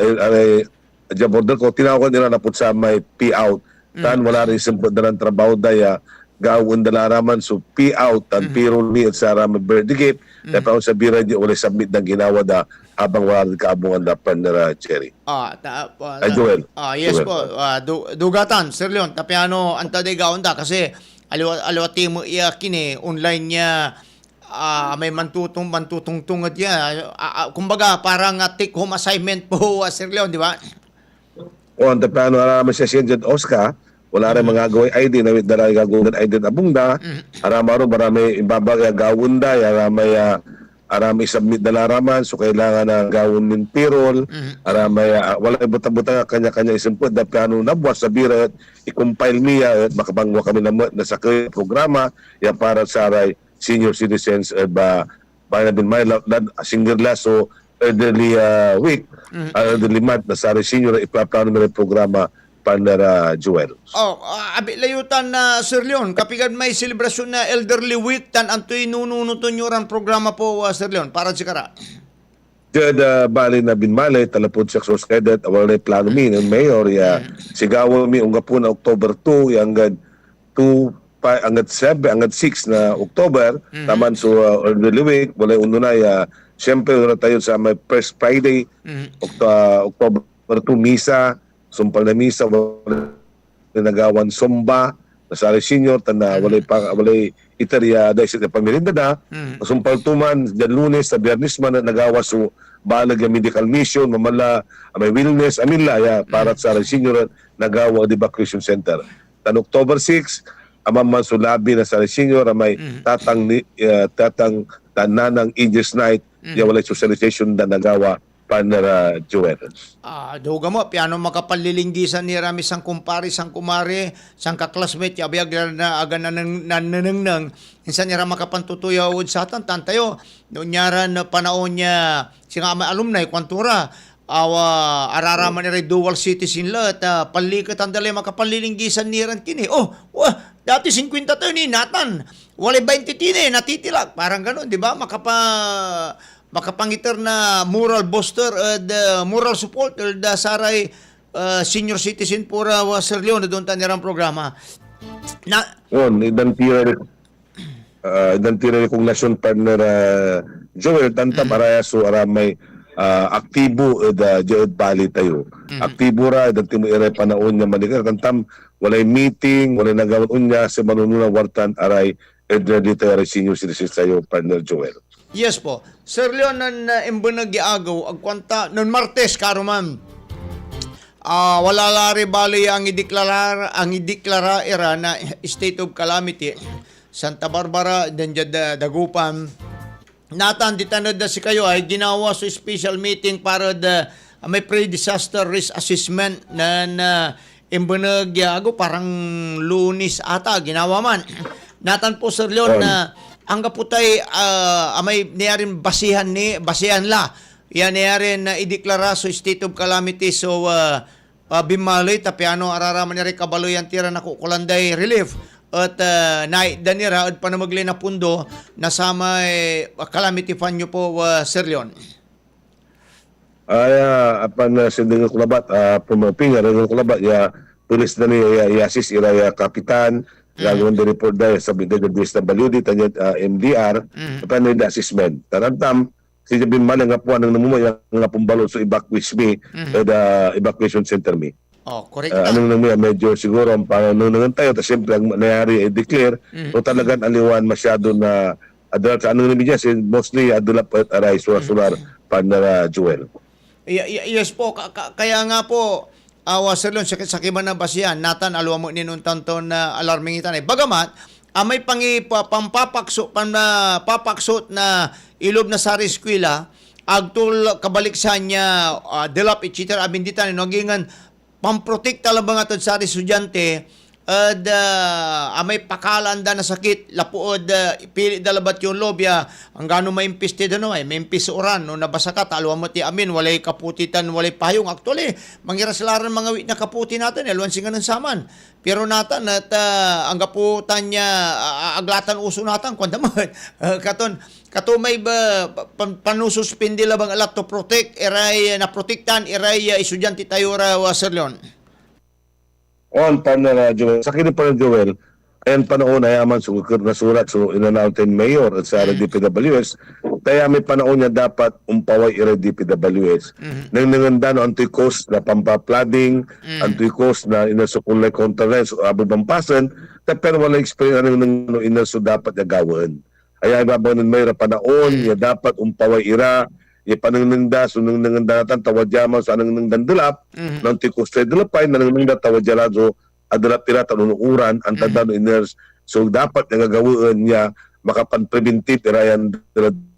Jabordel ko tinawag nila na put sa may P-out tan wala rin simpod na trabaho daya gawin da raman so P-out tan payroll ni at sa raman verdigate na pa sa bira di wala submit ng ginawa da habang wala rin kaabungan da panera Cherry. Joel. Yes Joel. Po. Dugatan, Sir Leon, tapiano anta de gawin da kasi aliwati mo kini online niya may mantutong tungod niya. Kumbaga parang take home assignment po Sir Leon, di ba? Ang tapano araman siya siya Oscar, wala rin mga gawin ID na dala gagawin ID na bungda, marami ibabag gawin da, arami submit na laraman, so kailangan na gawin min payroll, wala ibuta-buta kanya-kanya isimpod, na piano nabuwas sa bira, i-compile niya, at makabangwa kami na sa programa, para sa senior citizens, bayan na din may single last, so, elderly week, elderly month na sa senior ipaplano na programa partner Joel. Abi layutan na Sir Leon, kapigad may selebrasyon na Elderly Week, tan antoy nununuton nyo ran programa po, Sir Leon, para sikara. Jad bali na binmalay, talapod siya sa Oskedet, awalay plano mi, ng mayor, sigawa mi, unga po na October 2, hanggang 7, hanggang 6 na October, taman so Elderly Week, walay uno na, siyempre, una tayo sa may first Friday, October 2, misa, sumpal na misa, walay nagawan somba, nasari senior, walay itarya, dahil sa pamirinda na, sumpal tuman, dyan Lunes, sa Biyernes man, nagawa so, balag yung medical mission, mamala, may wellness, aminla, para sa senior, nagawa di Christian Center. Tan October 6, amaman so labi na sa senior, may tatang tananang Aegis Night, walay socialization na nagawa, partner Joel. Duga mo, piano makapalilinggisan ni Rami sang kumpari, sang kumare, sang kaklasmate, abiyag na aga nananang, insan niya makapantutuyaw sa atan, tantayo, noon niya na panahon niya, siya nga alumni, kwantura, araraman ni dual citizen la, at palikatan dali makapalilinggisan ni Ran kini. Dati 50 tayo ni Nathan, wala 20 tini, natitilak, parang gano'n, di ba? Makapangitar na moral booster at moral support da saray senior citizen pura Sir Leon na doon tanirang programa. Idantira kong nation partner Joel, tanta maraya so aramay aktibo Joel Bali tayo. Aktibo ra, idantimo iray panaon niya manikar, tantam walay meeting, walay nagawan unya sa manununang wartan aray elderly tayo senior citizen tayo partner Joel. Yes po. Sir Leon, nan imbunag agaw, agkwanta, nun Martes, karuman, wala lari bali ang ideklara era na state of calamity. Santa Barbara, Dagupan, natan, ditanod na si kayo ay ginawa sa special meeting para may pre-disaster risk assessment na imbunag agaw, parang Lunes ata, ginawa man. Natan po, Sir Leon, na ang kaputay may niyarin basihan la. Yan niyarin na ideklara so state of calamity so bimaloy tapiano araraman niya rin kabaloyan tira na kukulanday relief at danira at panamagli na pundo nasama calamity fund nyo po Sir Leon. Apan sinding kulabat pumapinga rin kulabat tulis na niya assist ira kapitan gagawin din report dahil sa DSWD, tanya MDR, at ano yung assessment. Tarantam, si Jabin Malang nga po ang namumaya nga pumbalo sa evacuation center mi. Correct. Anong nang medyo siguro ang pananungan tayo, tapos siyempre ang nangyari i-declare, o talagang aliwan masyado na adulap sa anong namin dyan, mostly adulap at aray sular partner Joel. Yes po, kaya nga po, Sir Leon, sa kiman na basihan, natan alwa mo ninuntan to na alarming itan. Bagamat, may pampapaksot na ilob na sari eskwela, agtul kabaliksan niya, delap etc. abinditan, nagingan, pamprotekta lang mga to sari estudyante, at may pakalan da na sakit, lapuod, pili dalabat yung lobya, ang gano'n may impiste doon, may impiste oran, no, nabasa ka, talo mo ti amin, walay kaputitan, walay payong. Actually, mangirasilaran mga wit na kaputi natin, eluan singa ng saman. Pero natan, at ang kaputan niya, aglatan uso natin, kwanta mo, katon may panususpindi labang alat to protect, iray na protektan, iray estudyante tayo ra, Sir Leon. Partner Joel, sa kini pa Joel, ayan panahon ay aman na surat so inanauten mayor at sa DPWS, kaya may panahon niya dapat umpaway ira DPWS. Nangandan antoy cost na pampaplooding, antoy cost na inasukulay contravents o ababampasan, pero wala experience ng inaso dapat nagawin. Ay ibabaw ng mayroon panahon, niya dapat umpaway ira, pananganda so nanganda tan tawadyaman so anang nangdandulap nang tiko sa dulapay nanganda tawadyalan so adulap ira tanunuran ang tandano iners so dapat nagagawin niya makapan-preventive ira yan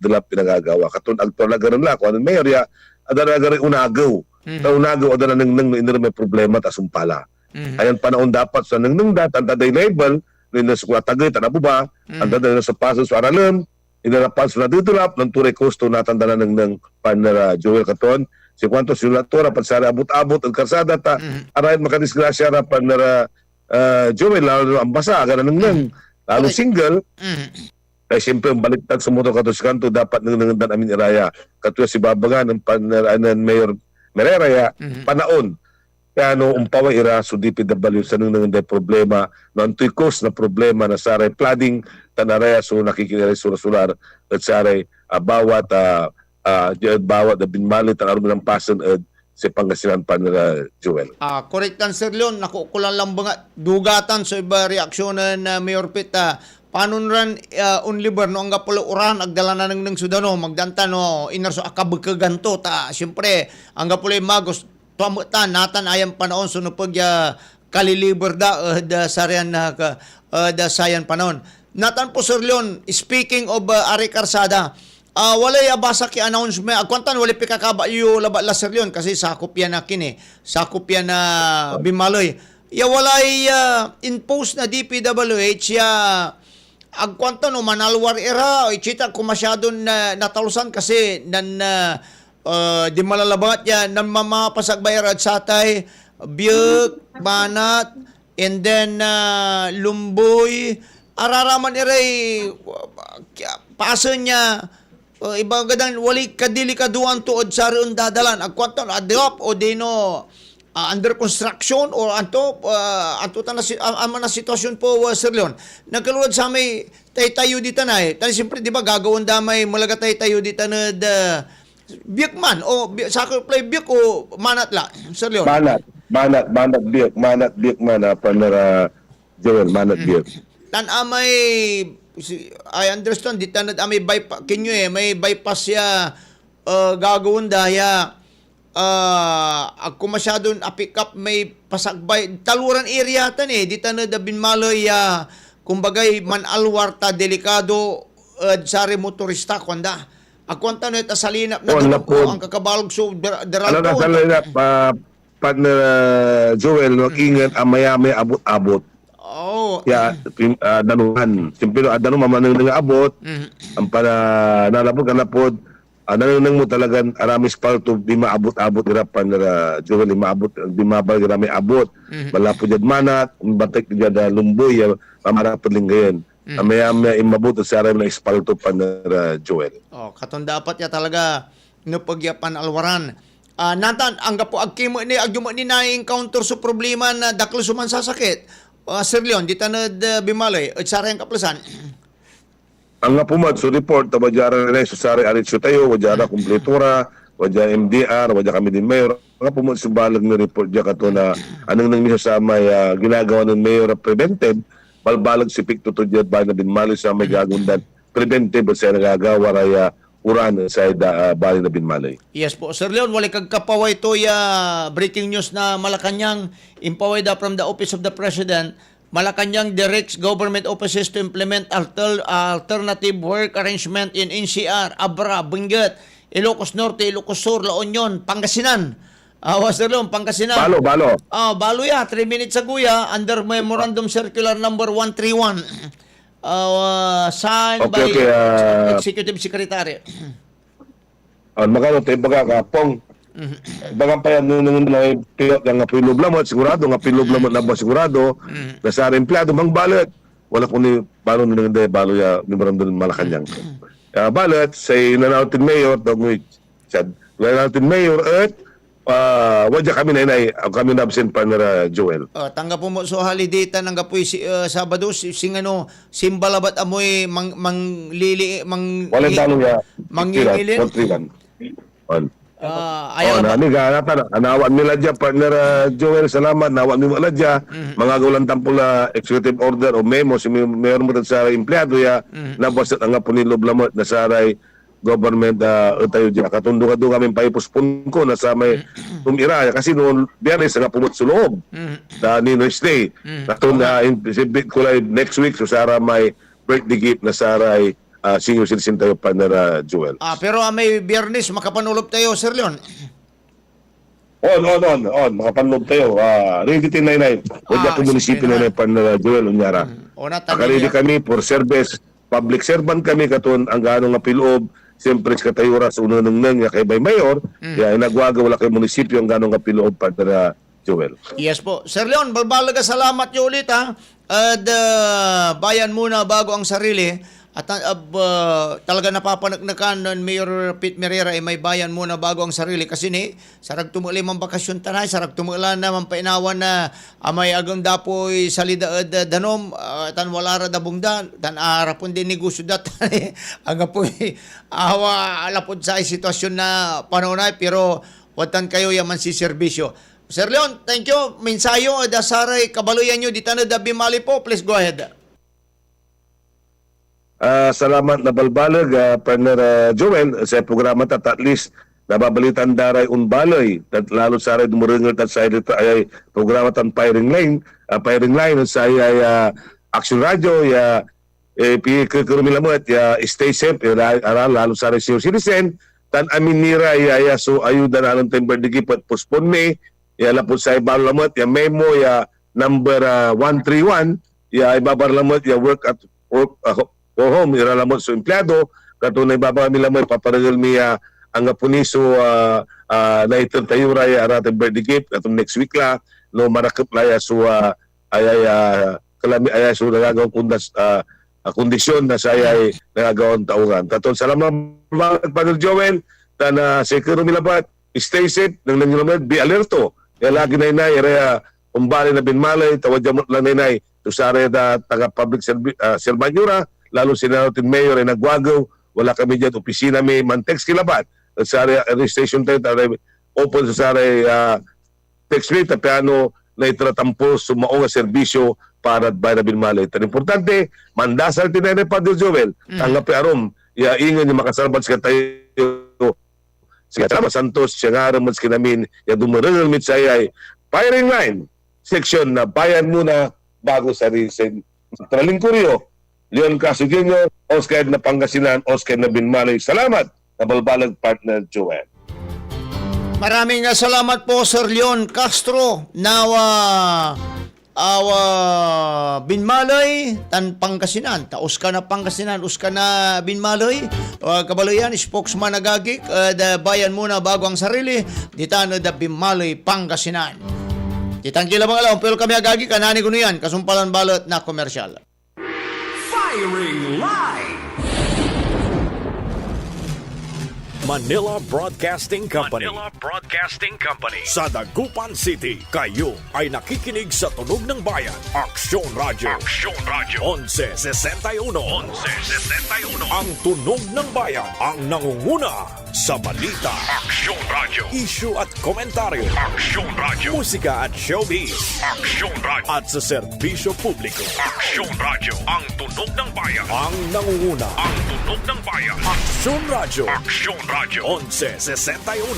dulap pinagagawa katon agtulagan la ko ang mayor ya adara unagaw unagaw adara nang iner may problema ta sumpala ayan panahon dapat sa nangda tan taday label ninas ko tagay tanabuba ang taday sa paso sa aralam inarapan sa natutulap ng turay kosto natandanan ng partner Joel Katon si kwanto sulatura pat sa abot-abot ang karsada ta aray makadisgrasya ra pan na Joel lalo ang basa ganun nang lalo single ay siyempre ang baliktad sa motor katos kanto dapat nang amin iraya katuya si babagan ang panaran Mayor Mereraya panaon kaya no umpawa ira so DPW sa nang problema no antoy cause na problema na saray flooding tanaraya so nakikinira sular at saray bawat na binmalit ang arum ng pason at si Pangasinan pa nila Joel. Correct kan Sir Leon, nakukulan lang ba dugatan sa iba reaksyonan na Mayor Pita. Paano ran unliber no ang gapulo uran agdala na ng sudano magdanta no inarso akabagkaganto ta siyempre ang gapulo magos tuamutan natan ayang panahon sunupag kaliliber da sarian na da sayan panahon. Natan po Sir Leon, speaking of Ari Karsada, walay abasa ki announcement agkwantan wali pikakaba yu laba la Sir Leon kasi sakop yan na kini sakop yan na Bimaloy ya walay impose na DPWH ya agkwantan no manalwar era ichita ko masyado na natalusan kasi nan di malalabangat ya nan mamapasag bayar at satay Biyek, Banat, and then Lumboy araraman iray paasa niya iba gadang wali kadili kaduan tuod sa rin dadalan agkwanton adop o dino under construction or anto ta na sitwasyon po Sir Leon nagkalulad sa may tayo dito na tani siyempre di ba gagawin damay malaga tayo dito na Biyek man o soccer play Biyek o Manat la Sir Leon Manat Biyek man panara Joel Manat Biyek tan amay I understand di tanad amay bypass kinyo may bypass ya gagawin daya ako masyadon pick up may pasagbay taluran area tan di tanad Binmaloy kumbagay manalwar ta delikado sari motorista kwanda ako ang tanong ita salinap na ang kakabalog so derato salinap Joel ingat amaya-maya abot-abot ya danuhan simpiro adano mamanang nga abot ang para nalapod kanapod nanang mo talagan aramis palto di maabot-abot irapan na Joel maabot di mabal rami abot malapod jad Manat batek jad Lumboy mamarapod ling gayon amaya imabot sa aram na espalto pa na Joel katon dapat ya talaga no pagyapan alwaran natan ang gapo agkimo ni agyumo ni na encounter sa problema na daklo suman sasakit Sir Leon, di tanad Bimaloy, at sarang kaplasan. Ang nga pumad, so report, tabadjara rin sa sari aritso tayo, wadjara kumpletura, wadjara MDR, wadjara kami din mayor. Ang nga pumad, subalag na report dyan kato na anong nang misa sa may ginagawa ng mayor preventive, balbalag si Picto to dyan ba na Binmaloy sa may gagundan preventive at sa nagagawa raya uran sa bali na Binmaloy. Yes po. Sir Leon, wali kagkapaway to breaking news na Malacanang impaway da from the Office of the President. Malacanang directs government offices to implement alternative work arrangement in NCR, Abra, Benguet, Ilocos Norte, Ilocos Sur, La Union, Pangasinan. Sir Leon, Pangasinan. Balo. Balo 3 minutes ago under Memorandum Circular number 131. Signed by Executive Secretary. Magano tayo pong bagang pa yan nung nga pilog lamot sigurado nga pilog lamot na ba sigurado na sa empleyado mang balot wala ko ni balo nung balo ya memorandum Malacanang balot say nanautin mayor nanautin mayor at wadya kami na kami na absent pa na Joel. Tangga po mo so holiday ng gapoy Sabado singano simbalabat amoy manglili mangilin. Nawan nila dyan partner Joel salamat nawan nila dyan mga gulang tampula executive order o memo si mayor mo sa empleyado nabasat ang nga po niloblamot na saray government tayo dyan. Katundo kami paipuspon ko na sa may tumira. Kasi noon, biyernes nga pumot sa loob na Ninoy's Day. Sibit ko lang next week so Sara may birthday gift na Sara ay senior citizen tayo pa na Joel. Pero may biyernes, makapanulog tayo, Sir Leon. On. Makapanulog tayo. Ready 1099. Wadya ko munisipyo na pa na Joel unyara. Nakaredy kami for service. Public servant kami katon ang gaano nga piloob siyempre sa katayura sa unang nang kay by mayor, ya nagwaga wala kay munisipyo ang ganong kapiloob para Joel. Yes po. Sir Leon, balbalaga salamat nyo ulit ha. At bayan muna bago ang sarili. At talaga napapanagnakan ng Mayor Pete Merera ay may bayan muna bago ang sarili kasi ni sarag tumuli mang bakasyon tanay, sarag tumula naman painawan na may agam dapoy salida danom tan wala ra dabungdan tan arapon din negosyo dat aga po awa alapod sa sitwasyon na panunay pero watan kayo yaman si serbisyo. Sir Leon, thank you. Mensayo da saray kabaluyan nyo di tanod da Bimali po. Please go ahead. Salamat na balbalag, partner Joel, sa programa at least nababalitan daray unbaloy, at lalo sa aray dumuringal at sa ay programa tan firing line sa ay Action Radio, ya kurumilamot, ya stay safe, lalo sa aray citizen, tan amin nira, ya so ayuda na lang timber digipot, postpone me, ya lapot sa ibalamot, ya memo, ya number 131, ya ibabalamot, ya work at work, o home, iralamot sa empleyado, katunay baba nila mo ipaparagal miya ang puniso na itong tayura ya arating birthday gift atong next week la, no marakap laya so kalami ay so nagagawang kondisyon na sa ay nagagawang taungan. Katon salamat Padre Joel, tan sekuro milabat, stay safe, nang nangyulamat, be alerto. Kaya lagi na inay, umbali na binmalay, tawadjamot lang na inay, to sa area da taga public servant lalo si natin mayor ay nagwagaw, wala kami dyan, opisina may mantex kilabat, at sa area registration tayo, open sa area text rate, piano na itratampo sa maong serbisyo para at na binmalay. Tan importante, mandasal tinay Padre Joel, tanggap arom, ingon yung makasalbat sa tayo, si Kasama Santos, siya nga ramad sa kinamin, dumarangal mit sa ay firing line, section na bayan muna bago sa recent. Traling Kuryo, Leon Castro Jr., Oscar na Pangasinan, Oscar na Binmalay. Salamat na balbalag partner Joel. Maraming salamat po Sir Leon Castro nawa Binmalay tan Pangasinan. Taos ka na Pangasinan, uska na Binmalay. Kabalayan, spokesman nagagik, bayan muna bago ang sarili. Ditano da Binmalay, Pangasinan. Titangki lang mga pero kami agagi kanani ko yan, kasumpalan balot na komersyal. Firing Line! Manila Broadcasting Company. Sa Dagupan City, kayo ay nakikinig sa Tunog ng Bayan. Aksyon Radio. 1161. Ang Tunog ng Bayan ang nangunguna sa balita. Aksyon Radio. Issue at komentaryo. Aksyon Radio. Musika at showbiz. Aksyon Radio. At sa serbisyo publiko. Aksyon Radio. Ang Tunog ng Bayan ang nangunguna. Ang Tunog ng Bayan. Aksyon Radio. Aksyon Radio 1161.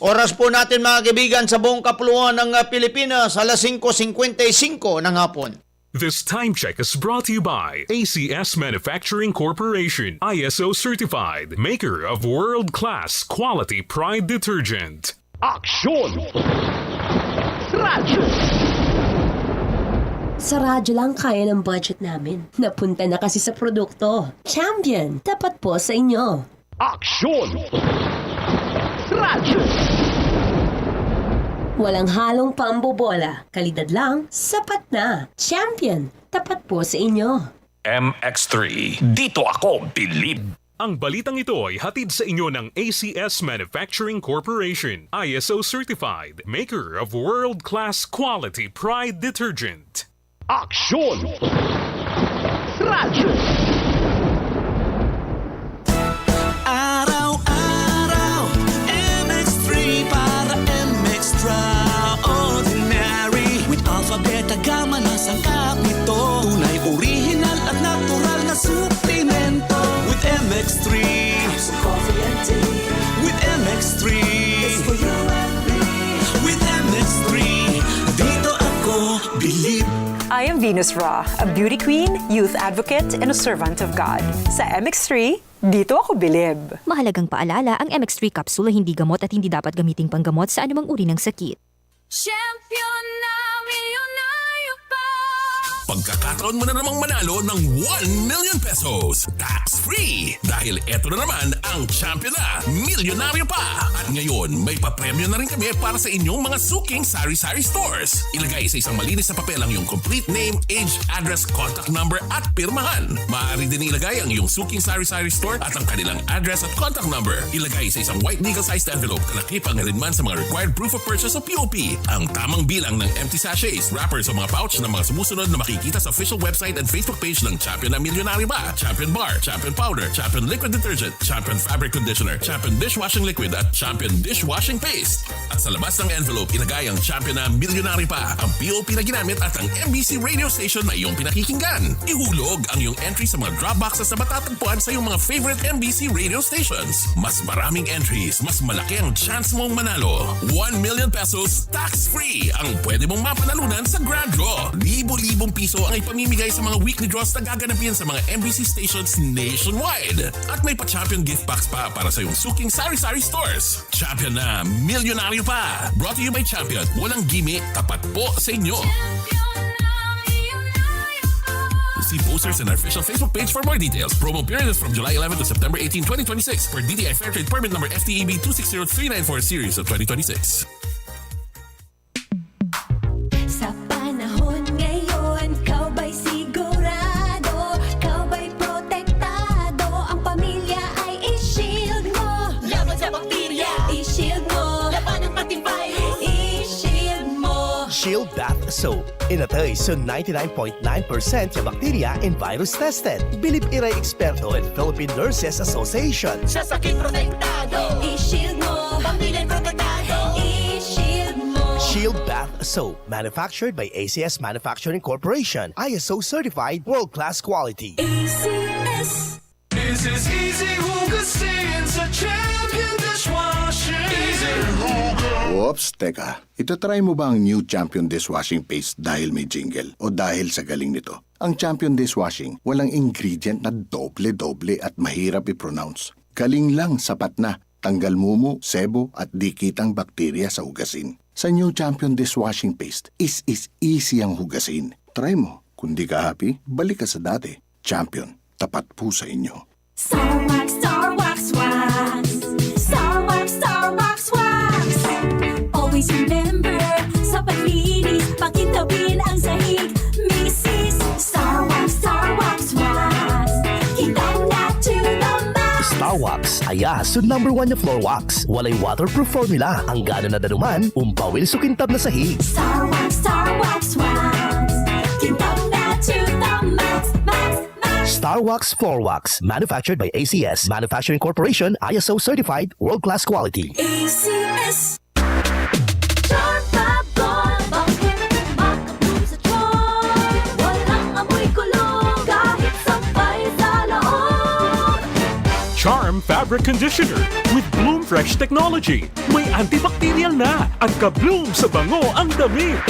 Oras po natin mga kaibigan sa buong kapuluan ng Pilipinas, alas 5:55 ng hapon. This time check is brought to you by ACS Manufacturing Corporation, ISO certified, maker of world-class quality pride detergent. Aksyon! Radyo! Sa radyo lang kaya ng budget namin. Napunta na kasi sa produkto. Champion, tapat po sa inyo. Aksyon! Radyo! Walang halong pambobola. Kalidad lang, sapat na. Champion, tapat po sa inyo. MX3, dito ako bilib. Ang balitang ito ay hatid sa inyo ng ACS Manufacturing Corporation, ISO certified, maker of world-class quality pride detergent. Aksyon! Radyo! Araw-araw, MX3 para MX-Traordinary. With Alpha, Beta, Gamma na sangkap nito. Tunay, original at natural na suplemento. With MX3, some coffee and tea. With MX3, it's for you and me. With MX3, dito ako bilib. I am Venus Ra, a beauty queen, youth advocate, and a servant of God. Sa MX3, dito ako bilib. Mahalagang paalala, ang MX3 capsule ay hindi gamot at hindi dapat gamiting panggamot sa anumang uri ng sakit. Champion na milyonaryo pa. pagkakataon mo na namang manalo ng 1 million pesos. Tax-free! Dahil eto na naman ang champion na milyonaryo pa. At ngayon, may papremyo na rin kami para sa inyong mga suking sari-sari stores. Ilagay sa isang malinis na papel ang iyong complete name, age, address, contact number at pirmahan. Maaari din ilagay ang iyong suking sari-sari store at ang kanilang address at contact number. Ilagay sa isang white legal-sized envelope. Kalakip ang rin man sa mga required proof of purchase o POP. Ang tamang bilang ng empty sachets, wrappers o mga pouch ng mga sumusunod na makikita sa official website and Facebook page ng Champion na Milyonaryo Ba, Champion Bar, Champion Powder, Champion Liquid Detergent, Champion Fabric Conditioner, Champion Dishwashing Liquid at Champion Dishwashing Paste. At sa labas ng envelope, ilagay ang Champion na Milyonaryo Pa, ang POP na ginamit at ang MBC radio station na iyong pinakikinggan. Ihulog ang iyong entry sa mga drop boxes na matatagpuan sa iyong mga favorite MBC radio stations. Mas maraming entries, mas malaki ang chance mong manalo. 1 million pesos tax-free ang pwede mong mapanalunan sa Grand Draw. Libo-libong piso ang ipamimigay sa mga weekly draws na gaganapin sa mga MBC stations nationwide. At may pa-champion gift box pa para sa iyong suking sari-sari stores. Champion na Milyonaryo Pa. Brought to you by Champion. Walang gimmick, tapat po sa inyo. See posters in our official Facebook page for more details. Promo period is from July 11 to September 18, 2026 per DTI Fair Trade Permit number FTEB 260394 series of 2026. Sa panahon ngayon, kau ba'y sigurado? Kau ba'y protektado? Ang pamilya ay i-shield mo. Laban sa bakterya, i-shield mo. Laban ng pati virus, i-shield mo. Shield Bath Soap. Inatay sa 99.9% yung bacteria and virus tested. Bilib iray eksperto at Philippine Nurses Association. Sa sakit protektado, i-shield mo. Pamilya protektado, i-shield mo. Shield Bath Soap. Manufactured by ACS Manufacturing Corporation. ISO certified world-class quality. ACS. This is easy hugasin sa Champion Dishwashing. Easy hugas. Oops, teka. Itatry mo ba ang new Champion Dishwashing Paste dahil may jingle o dahil sa galing nito? Ang Champion Dishwashing, walang ingredient na doble-doble at mahirap i-pronounce. Galing lang, sapat na. Tanggal mumo, sebo at dikitang bakterya sa hugasin. Sa new Champion Dishwashing Paste, is easy ang hugasin. Try mo. Kung di ka happy, balik ka sa dati. Champion, tapat po sa inyo. Star Wax, Star Wax, Wax. Star Wax, Star Wax, Wax. Always remember, sa paglinis, pakintabin ang sahig. Mrs. Star Wax, Star Wax, Wax. Kitang na to the max. Star Wax ay aso #1 na floor wax. Walay waterproof formula. Ang gana na danuman, umpawil so kintab na sahig. Star Wax, Wax. Kitang na to the max, max, max. Star Wax Floor Wax. Manufactured by ACS Manufacturing Corporation. ISO certified world-class quality. ACS. Charm Fab Gold. Bakit makabloom sa charm? Walang amoy kulong kahit sabay sa loob. Charm Fabric Conditioner with Bloom Fresh Technology. May antibacterial na at ka-bloom sa bango ang damit.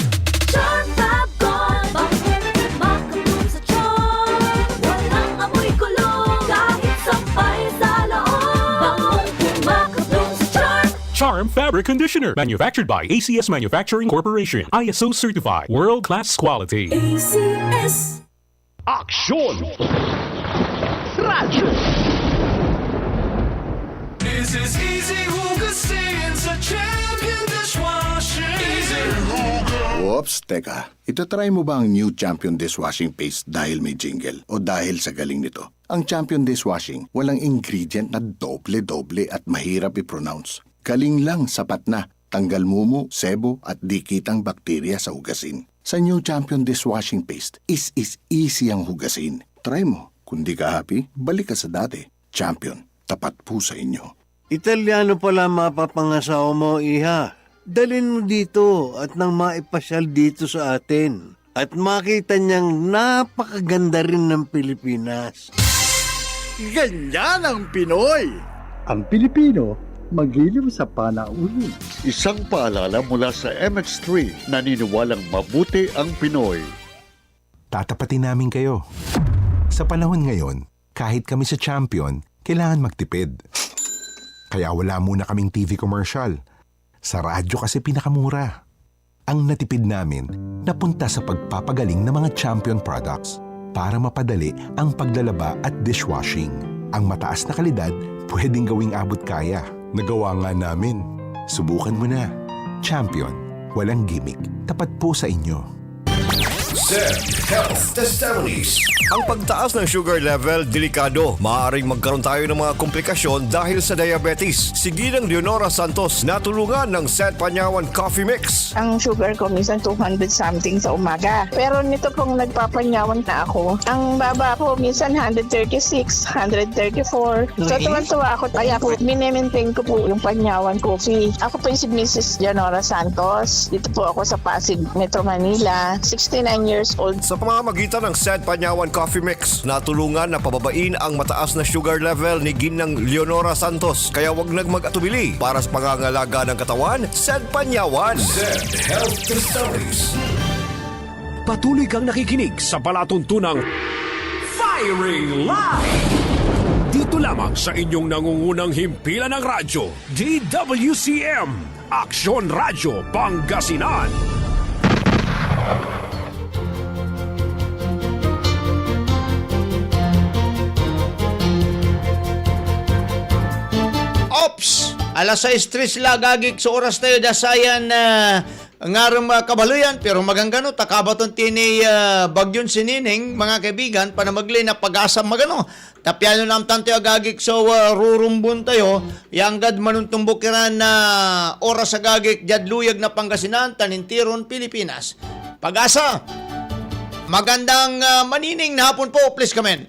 Charm Fab Gold. Bakit makabloom sa charm? Walang amoy kulong kahit sabay sa loob. Bangong makabloom sa charm. Charm Fabric Conditioner. Manufactured by ACS Manufacturing Corporation. ISO certified. World-class quality. ACS. Aksyon! Radyo! This is easy hugasin sa Champion Dishwashing. Easy hugas. Oops, teka. Itatry mo ba ang new Champion Dishwashing Paste dahil may jingle o dahil sa galing nito? Ang Champion Dishwashing, walang ingredient na doble-doble at mahirap i-pronounce. Galing lang, sapat na. Tanggal mumo, sebo at dikitang bakterya sa hugasin. Sa new Champion Dishwashing Paste, is easy ang hugasin. Try mo. Kung di ka happy, balik ka sa dati. Champion, tapat po sa inyo. Italiano pala mapapangasawa mo, Iha. Dalhin mo dito at nang maipasyal dito sa atin. At makita niyang napakaganda rin ng Pilipinas. Ganyan ang Pinoy! Ang Pilipino, magiliw sa panauhin. Isang paalala mula sa MX3, naniniwalang mabuti ang Pinoy. Tatapatin namin kayo. Sa panahon ngayon, kahit kami sa Champion, kailangan magtipid. Kaya wala muna kaming TV commercial. Sa radyo kasi pinakamura. Ang natipid namin napunta sa pagpapagaling ng mga champion products para mapadali ang paglalaba at dishwashing. Ang mataas na kalidad pwedeng gawing abot kaya. Nagawa nga namin. Subukan mo na. Champion. Walang gimmick. Tapat po sa inyo. Zed Health Testimonies. Ang pagtaas ng sugar level, delikado. Maaaring magkaroon tayo ng mga komplikasyon dahil sa diabetes. Si Ginang Leonora Santos natulungan ng Zed Panyawan Coffee Mix. Ang sugar ko minsan 200 something sa umaga. Pero nito pong nagpapanyawan na ako, ang baba ko minsan 136, 134. So tuwan-tuwa ako. Kaya po, minimaintain ko po yung Panyawan Coffee. Ako po yung si Mrs. Leonora Santos. Dito po ako sa Pasig, Metro Manila. 69 years old. Sa pamamagitan ng Zed Panyawan Coffee Mix, natulungan na pababain ang mataas na sugar level ni Ginang Leonora Santos. Kaya wag mag-atubili para sa pangangalaga ng katawan, Zed Panyawan. Zed Health Testimonies. Patuloy kang nakikinig sa palatuntunang Firing Line. Dito lamang sa inyong nangungunang himpilan ng radyo, DWCM, Aksyon Radyo Pangasinan. Ops! Alas 6:03 sila gagik sa oras tayo dasayan ngaram kabaluyan pero magangano takabaton tini bagyon sinining mga kaibigan panamaglay na pag-asa magano tapyano nam tanto agagik so rurumbun tayo yanggad manuntumbukiran na oras sa gagik jadluyag na Pangasinan tanintiron Pilipinas. Pag-asa magandang manining na hapon po, please come in.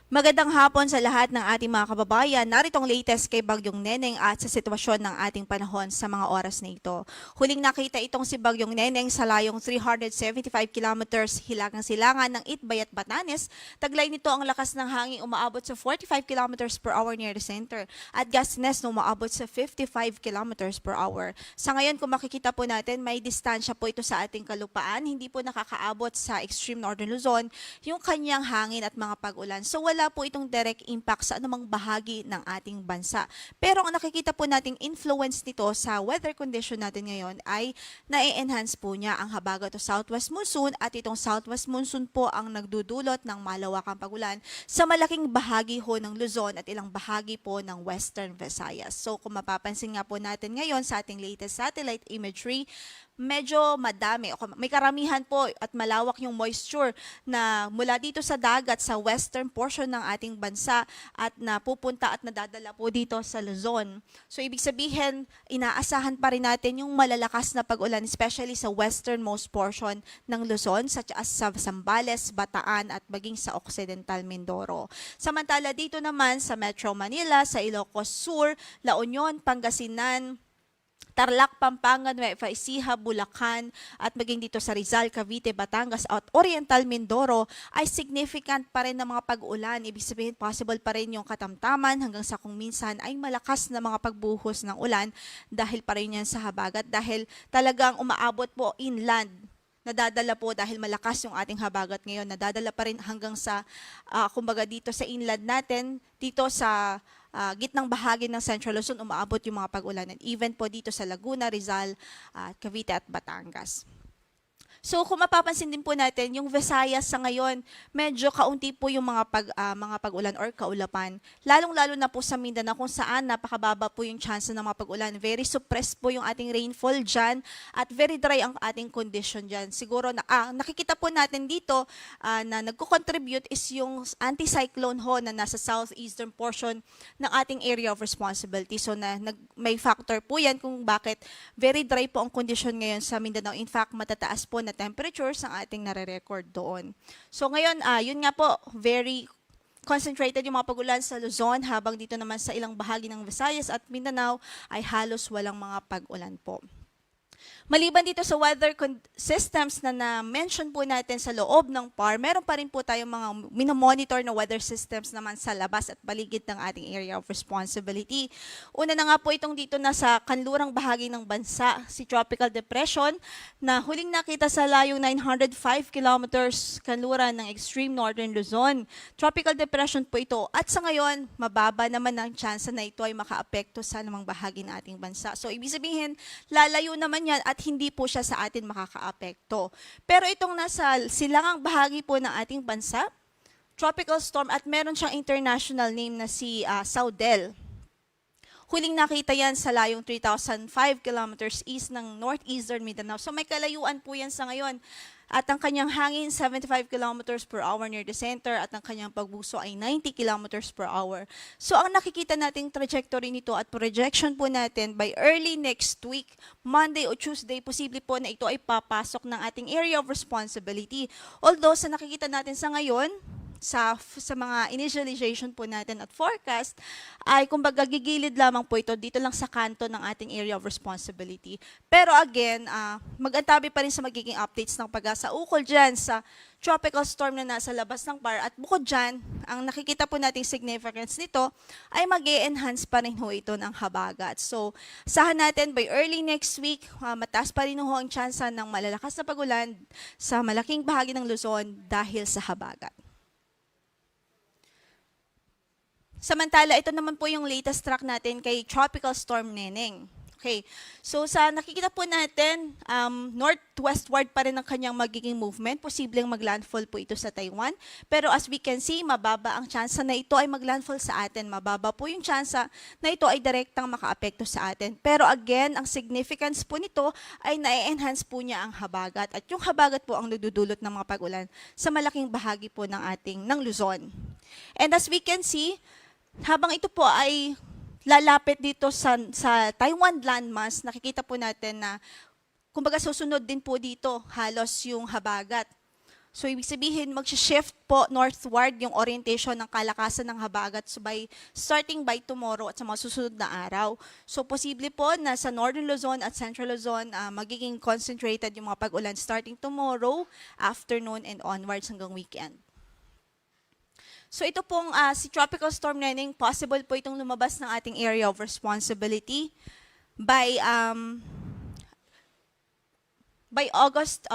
Magandang hapon sa lahat ng ating mga kababayan. Naritong latest kay Bagyong Neneng at sa sitwasyon ng ating panahon sa mga oras na ito. Huling nakita itong si Bagyong Neneng sa layong 375 kilometers hilagang-silangan ng Itbayat, Batanes. Taglay nito ang lakas ng hangin umaabot sa 45 kilometers per hour near the center at gustness na umaabot sa 55 kilometers per hour. Sa ngayon, kung makikita po natin, may distansya po ito sa ating kalupaan. Hindi po nakakaabot sa extreme northern Luzon yung kanyang hangin at mga pag-ulan. So wala po itong direct impact sa anumang bahagi ng ating bansa. Pero ang nakikita po nating influence nito sa weather condition natin ngayon ay na-enhance po niya ang habagat o southwest monsoon at itong southwest monsoon po ang nagdudulot ng malawakang pagulan sa malaking bahagi ho ng Luzon at ilang bahagi po ng Western Visayas. So kung mapapansin nga po natin ngayon sa ating latest satellite imagery, medyo madami, may karamihan po at malawak yung moisture na mula dito sa dagat sa western portion ng ating bansa at napupunta at nadadala po dito sa Luzon. So ibig sabihin, inaasahan pa rin natin yung malalakas na pag-ulan especially sa westernmost portion ng Luzon such as sa Zambales, Bataan at maging sa Occidental Mindoro. Samantala dito naman sa Metro Manila, sa Ilocos Sur, La Union, Pangasinan, Tarlac, Pampanga, Nueva Ecija, Bulacan at maging dito sa Rizal, Cavite, Batangas at Oriental Mindoro ay significant pa rin ng mga pag-ulan. Ibig sabihin possible pa rin yung katamtaman hanggang sa kung minsan ay malakas na mga pagbuhos ng ulan dahil pa rin yan sa habagat dahil talagang umaabot po inland. Nadadala po dahil malakas yung ating habagat ngayon. Nadadala pa rin hanggang sa, kumbaga dito sa inland natin, dito sa gitnang bahagi ng Central Luzon, umaabot yung mga pag-ulan. And even po dito sa Laguna, Rizal, Cavite at Batangas. So kung mapapansin din po natin, yung Visayas sa ngayon, medyo kaunti po yung mga pag-ulan or kaulapan. Lalong-lalo na po sa Mindanao kung saan napakababa po yung chance ng mga pag-ulan. Very suppressed po yung ating rainfall dyan at very dry ang ating condition dyan. Siguro na nakikita po natin dito na nagko-contribute is yung anticyclone ho na nasa southeastern portion ng ating area of responsibility. So may factor po yan kung bakit very dry po ang condition ngayon sa Mindanao. In fact, matataas po na temperatures ang ating nare-record doon. So ngayon, yun nga po, very concentrated yung mga pag-ulan sa Luzon habang dito naman sa ilang bahagi ng Visayas at Mindanao ay halos walang mga pag-ulan po. Maliban dito sa weather systems na na-mention po natin sa loob ng PAR, meron pa rin po tayong mga minomonitor na weather systems naman sa labas at paligid ng ating area of responsibility. Una na nga po itong dito na sa kanlurang bahagi ng bansa, si Tropical Depression na huling nakita sa layong 905 kilometers kanluran ng extreme northern Luzon. Tropical Depression po ito at sa ngayon, mababa naman ang chance na ito ay makaapekto sa namang bahagi ng ating bansa. So ibig sabihin, lalayo naman yan yan at hindi po siya sa atin makakaapekto. Pero itong nasa silangang bahagi po ng ating bansa, tropical storm at meron siyang international name na si Saudel. Huling nakita yan sa layong 3,005 kilometers east ng northeastern Mindanao. So may kalayuan po yan sa ngayon. At ang kanyang hangin, 75 kilometers per hour near the center at ang kanyang pagbuso ay 90 kilometers per hour. So ang nakikita nating trajectory nito at projection po natin by early next week, Monday o Tuesday, posible po na ito ay papasok ng ating area of responsibility. Although sa nakikita natin sa ngayon, sa mga initialization po natin at forecast, ay kumbaga gigilid lamang po ito dito lang sa kanto ng ating area of responsibility. Pero again, mag-antabi pa rin sa magiging updates ng Pag-asa ukol dyan sa tropical storm na nasa labas ng PAR. At bukod dyan, ang nakikita po nating significance nito ay mag-e-enhance pa rin ho ito ng habagat. So, sahan natin by early next week, mataas pa rin ho ang tsansa ng malalakas na pagulan sa malaking bahagi ng Luzon dahil sa habagat. Samantala, ito naman po yung latest track natin kay Tropical Storm Neneng. Okay, so sa nakikita po natin, northwestward pa rin ang kanyang magiging movement. Posibleng maglandfall po ito sa Taiwan. Pero as we can see, mababa ang tsansa na ito ay maglandfall sa atin. Mababa po yung tsansa na ito ay direktang makaapekto sa atin. Pero again, ang significance po nito ay na-enhance po niya ang habagat. At yung habagat po ang nagdudulot ng mga pag-ulan sa malaking bahagi po ng Luzon. And as we can see, habang ito po ay lalapit dito sa Taiwan landmass, nakikita po natin na kumbaga susunod din po dito halos yung habagat. So ibig sabihin mag-shift po northward yung orientation ng kalakasan ng habagat starting by tomorrow at sa mga susunod na araw. So posible po na sa Northern Luzon at Central Luzon magiging concentrated yung mga pag-ulan starting tomorrow, afternoon and onwards hanggang weekend. So ito pong si Tropical Storm Neneng, possible po itong lumabas ng ating area of responsibility by August,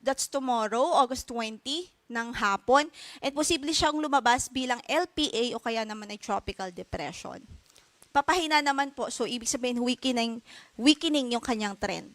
that's tomorrow, August 20 ng hapon. And posible siyang lumabas bilang LPA o kaya naman ay tropical depression. Papahina naman po, so ibig sabihin weakening yung kanyang trend.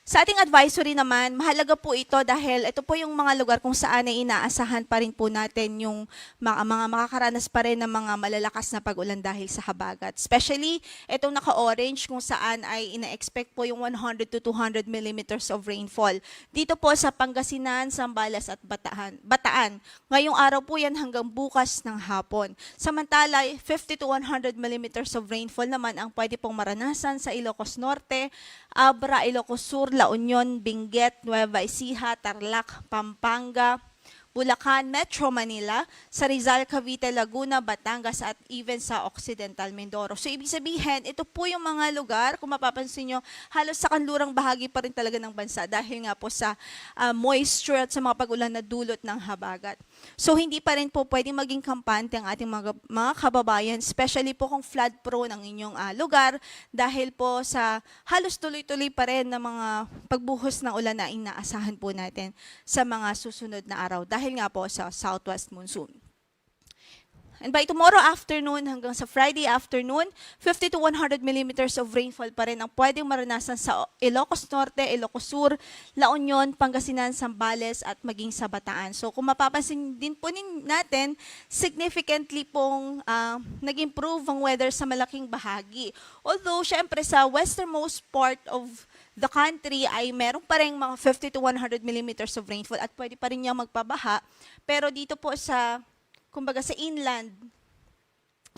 Sa ating advisory naman, mahalaga po ito dahil ito po yung mga lugar kung saan ay inaasahan pa rin po natin yung mga makakaranas pa rin ng mga malalakas na pag-ulan dahil sa habagat. Especially, itong naka-orange kung saan ay ina-expect po yung 100 to 200 millimeters of rainfall. Dito po sa Pangasinan, Zambales at Bataan. Ngayong araw po yan hanggang bukas ng hapon. Samantala, 50 to 100 millimeters of rainfall naman ang pwede pong maranasan sa Ilocos Norte, Abra, Ilocos Sur, La Union, Benguet, Nueva Ecija, Tarlac, Pampanga, Bulacan, Metro Manila, sa Rizal, Cavite, Laguna, Batangas at even sa Occidental Mindoro. So ibig sabihin, ito po yung mga lugar, kung mapapansin nyo, halos sa kanlurang bahagi pa rin talaga ng bansa dahil nga po sa moisture at sa mga pag-ulan na dulot ng habagat. So hindi pa rin po pwedeng maging kampante ang ating mga kababayan, especially po kung flood prone ang inyong lugar dahil po sa halos tuloy-tuloy pa rin na mga pagbuhos ng ulan na inaasahan po natin sa mga susunod na araw dahil nga po sa southwest monsoon. And by tomorrow afternoon hanggang sa Friday afternoon, 50 to 100 millimeters of rainfall pa rin ang pwedeng maranasan sa Ilocos Norte, Ilocos Sur, La Union, Pangasinan, Zambales at maging sa Bataan. So kung mapapansin din po natin, significantly pong nag-improve ang weather sa malaking bahagi. Although, syempre sa westernmost part of the country ay meron pa rin mga 50 to 100 millimeters of rainfall at pwede pa rin niya magpabaha. Pero dito po kumbaga sa inland,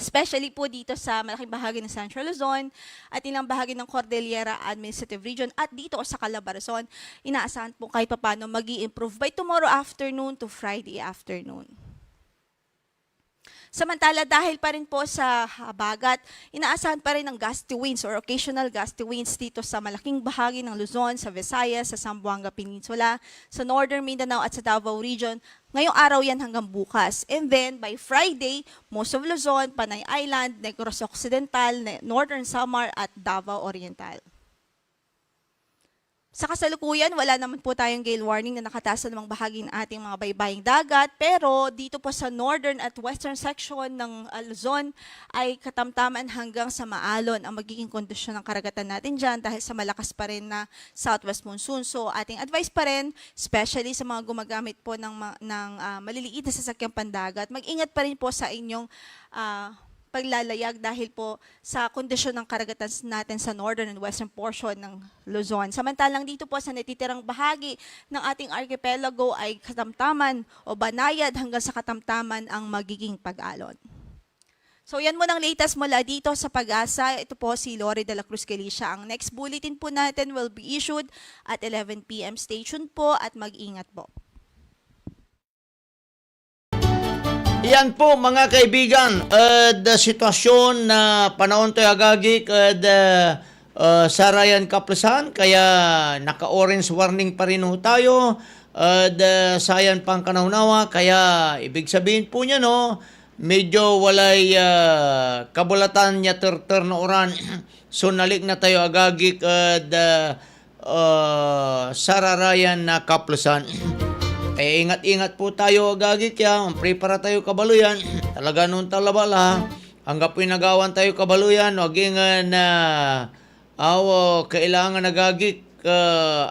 especially po dito sa malaking bahagi ng Central Luzon at ilang bahagi ng Cordillera Administrative Region at dito sa Calabarzon, inaasahan po kahit paano mag-i-improve by tomorrow afternoon to Friday afternoon. Samantala, dahil pa rin po sa habagat, inaasahan pa rin ng gusty winds or occasional gusty winds dito sa malaking bahagi ng Luzon, sa Visayas, sa Zamboanga Peninsula, sa Northern Mindanao at sa Davao Region. Ngayong araw yan hanggang bukas. And then, by Friday, most of Luzon, Panay Island, Negros Occidental, Northern Samar at Davao Oriental. Sa kasalukuyan, wala naman po tayong gale warning na nakataas sa namang bahagi ng ating mga baybaying dagat, pero dito po sa northern at western section ng Luzon ay katamtaman hanggang sa maalon ang magiging kondisyon ng karagatan natin dyan dahil sa malakas pa rin na southwest monsoon. So ating advice pa rin, especially sa mga gumagamit po ng maliliit na sasakyang pandagat, mag-ingat pa rin po sa inyong paglalayag dahil po sa kondisyon ng karagatan natin sa northern and western portion ng Luzon. Samantalang dito po sa natitirang bahagi ng ating archipelago ay katamtaman o banayad hanggang sa katamtaman ang magiging pag-alon. So yan mo ng latest mula dito sa Pag-asa. Ito po si Lori de la Cruz Galicia. Ang next bulletin po natin will be issued at 11 p.m. Stay tuned po at mag-ingat po. Yan po mga kaibigan, sitwasyon na panahon tayo agagik sa Ryan Kaplasan, kaya naka-orange warning pa rin ho tayo, sayan pang kanaunawa, kaya ibig sabihin po niya no, medyo walay kabulatan niya ter na oran, so nalik na tayo agagik sa Ryan na Kaplasan. Ingat-ingat po tayo agagik yan. Prepara tayo kabaluyan. Talaga nung talabala. Hanggang pinagawan tayo kabaluyan. Waging na kailangan agagik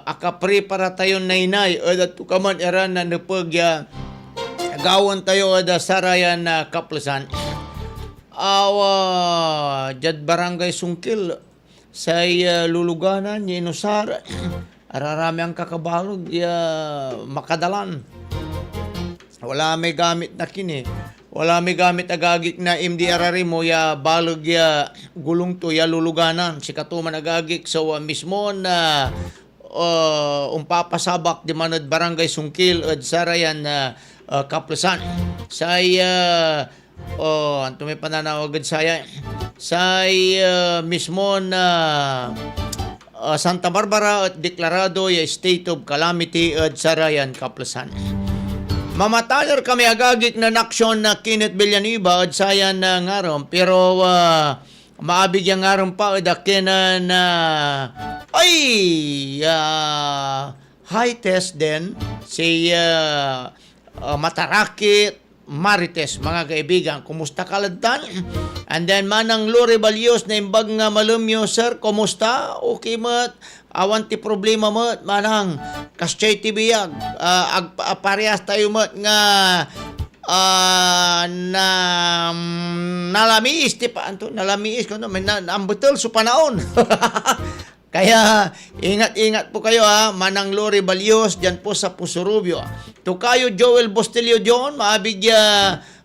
akaprepara tayo nainay. At tukaman eran na napag gawan tayo ada sarayan na Kaplasan. Jad barangay Sungkil say luluganan Inusar. Ararami ang kakabalog, makadalan. Wala may gamit na kini. Wala may gamit agagik na MDRR mo, balog gulong to, luluganan. Si katuman agagik, so mismo na umpapasabak di manod barangay Sungkil at sarayan na Kaplasan. Say, anto may pananawagad saya. Say, mismo na Santa Barbara at deklarado yung state of calamity at Sarayan Kaplasan. Mamatayar kami agagik na naksyon na Kenneth Villanueva at sayan na ngarom, pero maabigyan ngarom pa at akin na high test din si Matarakit Marites, mga kaibigan, kumusta kaladtan? And then manang Lori Balios na imbag nga malumyo, sir, kumusta? Okay mat, awan ti problema mat, manang kasyay ti biyag, parehas tayo mat nga nalamiis ti pa, nalamiis ko no, ang betul sa panahon. Kaya ingat-ingat po kayo manang Lori Balios dyan po sa Pusurubio. Tukayo Joel Bostilio John, maabigya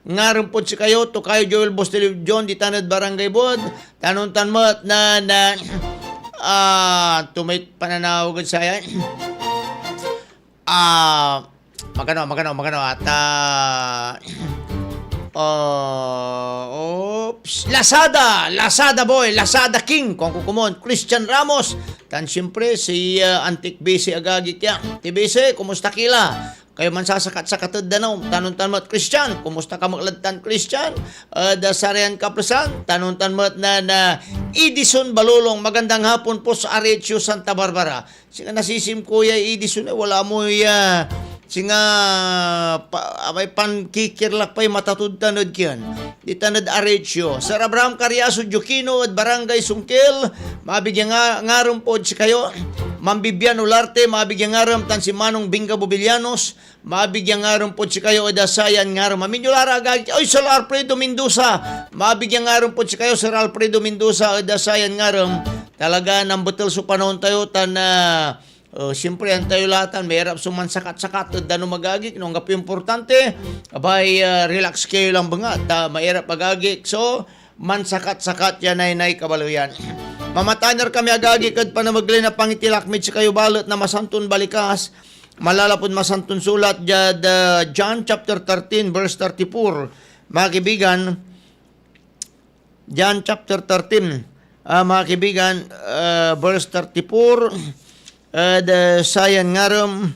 ngaron po si kayo, Tukayo Joel Bostilio John, di tanad barangay bod, tanuntan mo na tumay pananawagad saya. Magano at Lazada boy, Lazada King, kung kukumon, Christian Ramos, tan siyempre si Antik Bisi agagik yan. Tibisi, kumusta kila? Kayo man sasakat-sakatad danaw, tanuntan mo't Christian, kumusta ka magladtan Christian? Sarayan Kaplasan, tanuntan mo't na Edison Balulong, magandang hapon po sa Arecio, Santa Barbara. Singa nasisim kuya Edison, wala mo singa may pankikirlak pa'y matatudtanod kiyan. Di tanad Arecio. Sir Abraham Carriazo Jukino at Barangay Sungkil, mabigyan ngarom po si kayo. Ma'am Bibian Ularte, mabigyan ngarom tan si Manong Binga Bobilianos, mabigyan ngarom po si kayo Dasayan ngarom. Aminyolara agad, oy Sir Alfredo Mendoza, mabigyan ngarom po si kayo Sir Alfredo Mendoza Dasayan ngarom. Talaga nang betul sa panahon tayo tan siyempre ang tayo latan, mahirap sumansakat-sakat at dano magagik, nung gapi importante, abay relax kayo lang bangat, mahirap magagik, so mansakat-sakat yan ay kabaluyan. Mamatanar kami agagik at panamagli na pangitilakmid si kayo balot na masantun balikas, malalapod masantun sulat jad John chapter 13 verse 34, mga kaibigan, John chapter 13, mga kaibigan, verse 34, sayan ngaram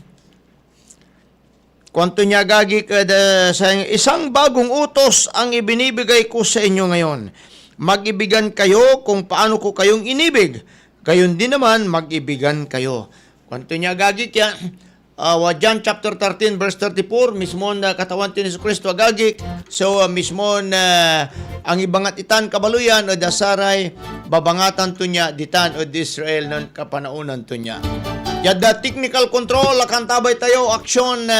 kwanto niya gagi sayang isang bagong utos ang ibinibigay ko sa inyo ngayon. Mag-ibigan kayo kung paano ko kayong inibig. Gayon din naman mag-ibigan kayo. Kanto niya agagik ya. John chapter 13 verse 34 mismo na katawan ti Jesu Kristo agagik. So mismo na ang ibangat itan kabaluyan o dasaray babangatan to niya ditan o Israel non kapanaunan to niya. Yada technical control akantabay tayo aksyon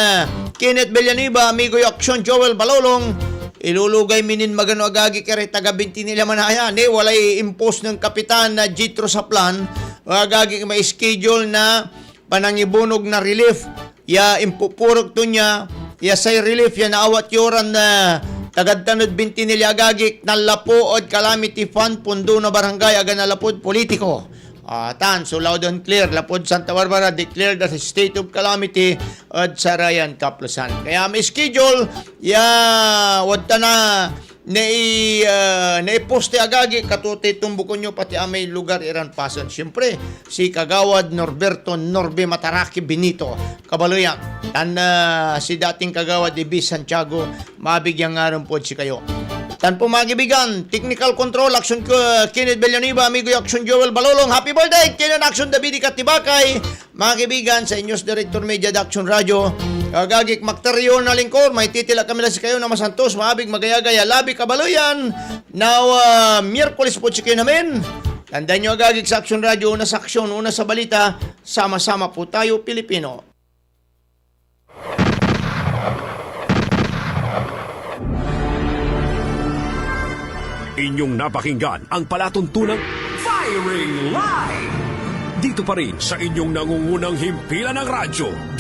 Kenneth Bellaniba, amigo yung aksyon Joel Balolong. Ilulugay minin magano agagi kare taga 20 nila manaya ni walay impose ng kapitan na Jitro sa plan agagi may schedule na panangibunog na relief ya impupurog to niya ya say relief ya naawat yoran na tagadtanod 20 nila agagi nalapuod calamity fund pundo na barangay aga nalapod politiko. Tan, so loud and clear, Lapod Santa Barbara declared as a state of calamity at Sarayan, Kaplasan. Kaya may schedule, wadta na naiposte agagi, katuti tumbukon nyo pati may lugar iran pasan. Siyempre, si Kagawad Norberto Norbe Mataraki Benito, Kabaluyan, tan si dating Kagawad Ibi Santiago, mabigyan nga rin po si kayo. Tan po mga kaibigan, technical control, action ko, Kenneth Bellaniba, amigo yung action Joel Balolong. Happy birthday, Kenan Action David Katibakay. Mga kaibigan, sa inyos Director Media de Action Radio, Gagik Maktaryo na lingkor, may titila kami lang si kayo na masantos, maabig magayagaya, labi kabaluyan. Now, Miyerkules po si kayo namin. Tandaan nyo Gagik sa Action Radio, una sa aksyon, una sa balita, sama-sama po tayo Pilipino. Inyong napakinggan ang palatuntunang Firing Line. Dito pa rin sa inyong nangungunang himpilan ng radyo,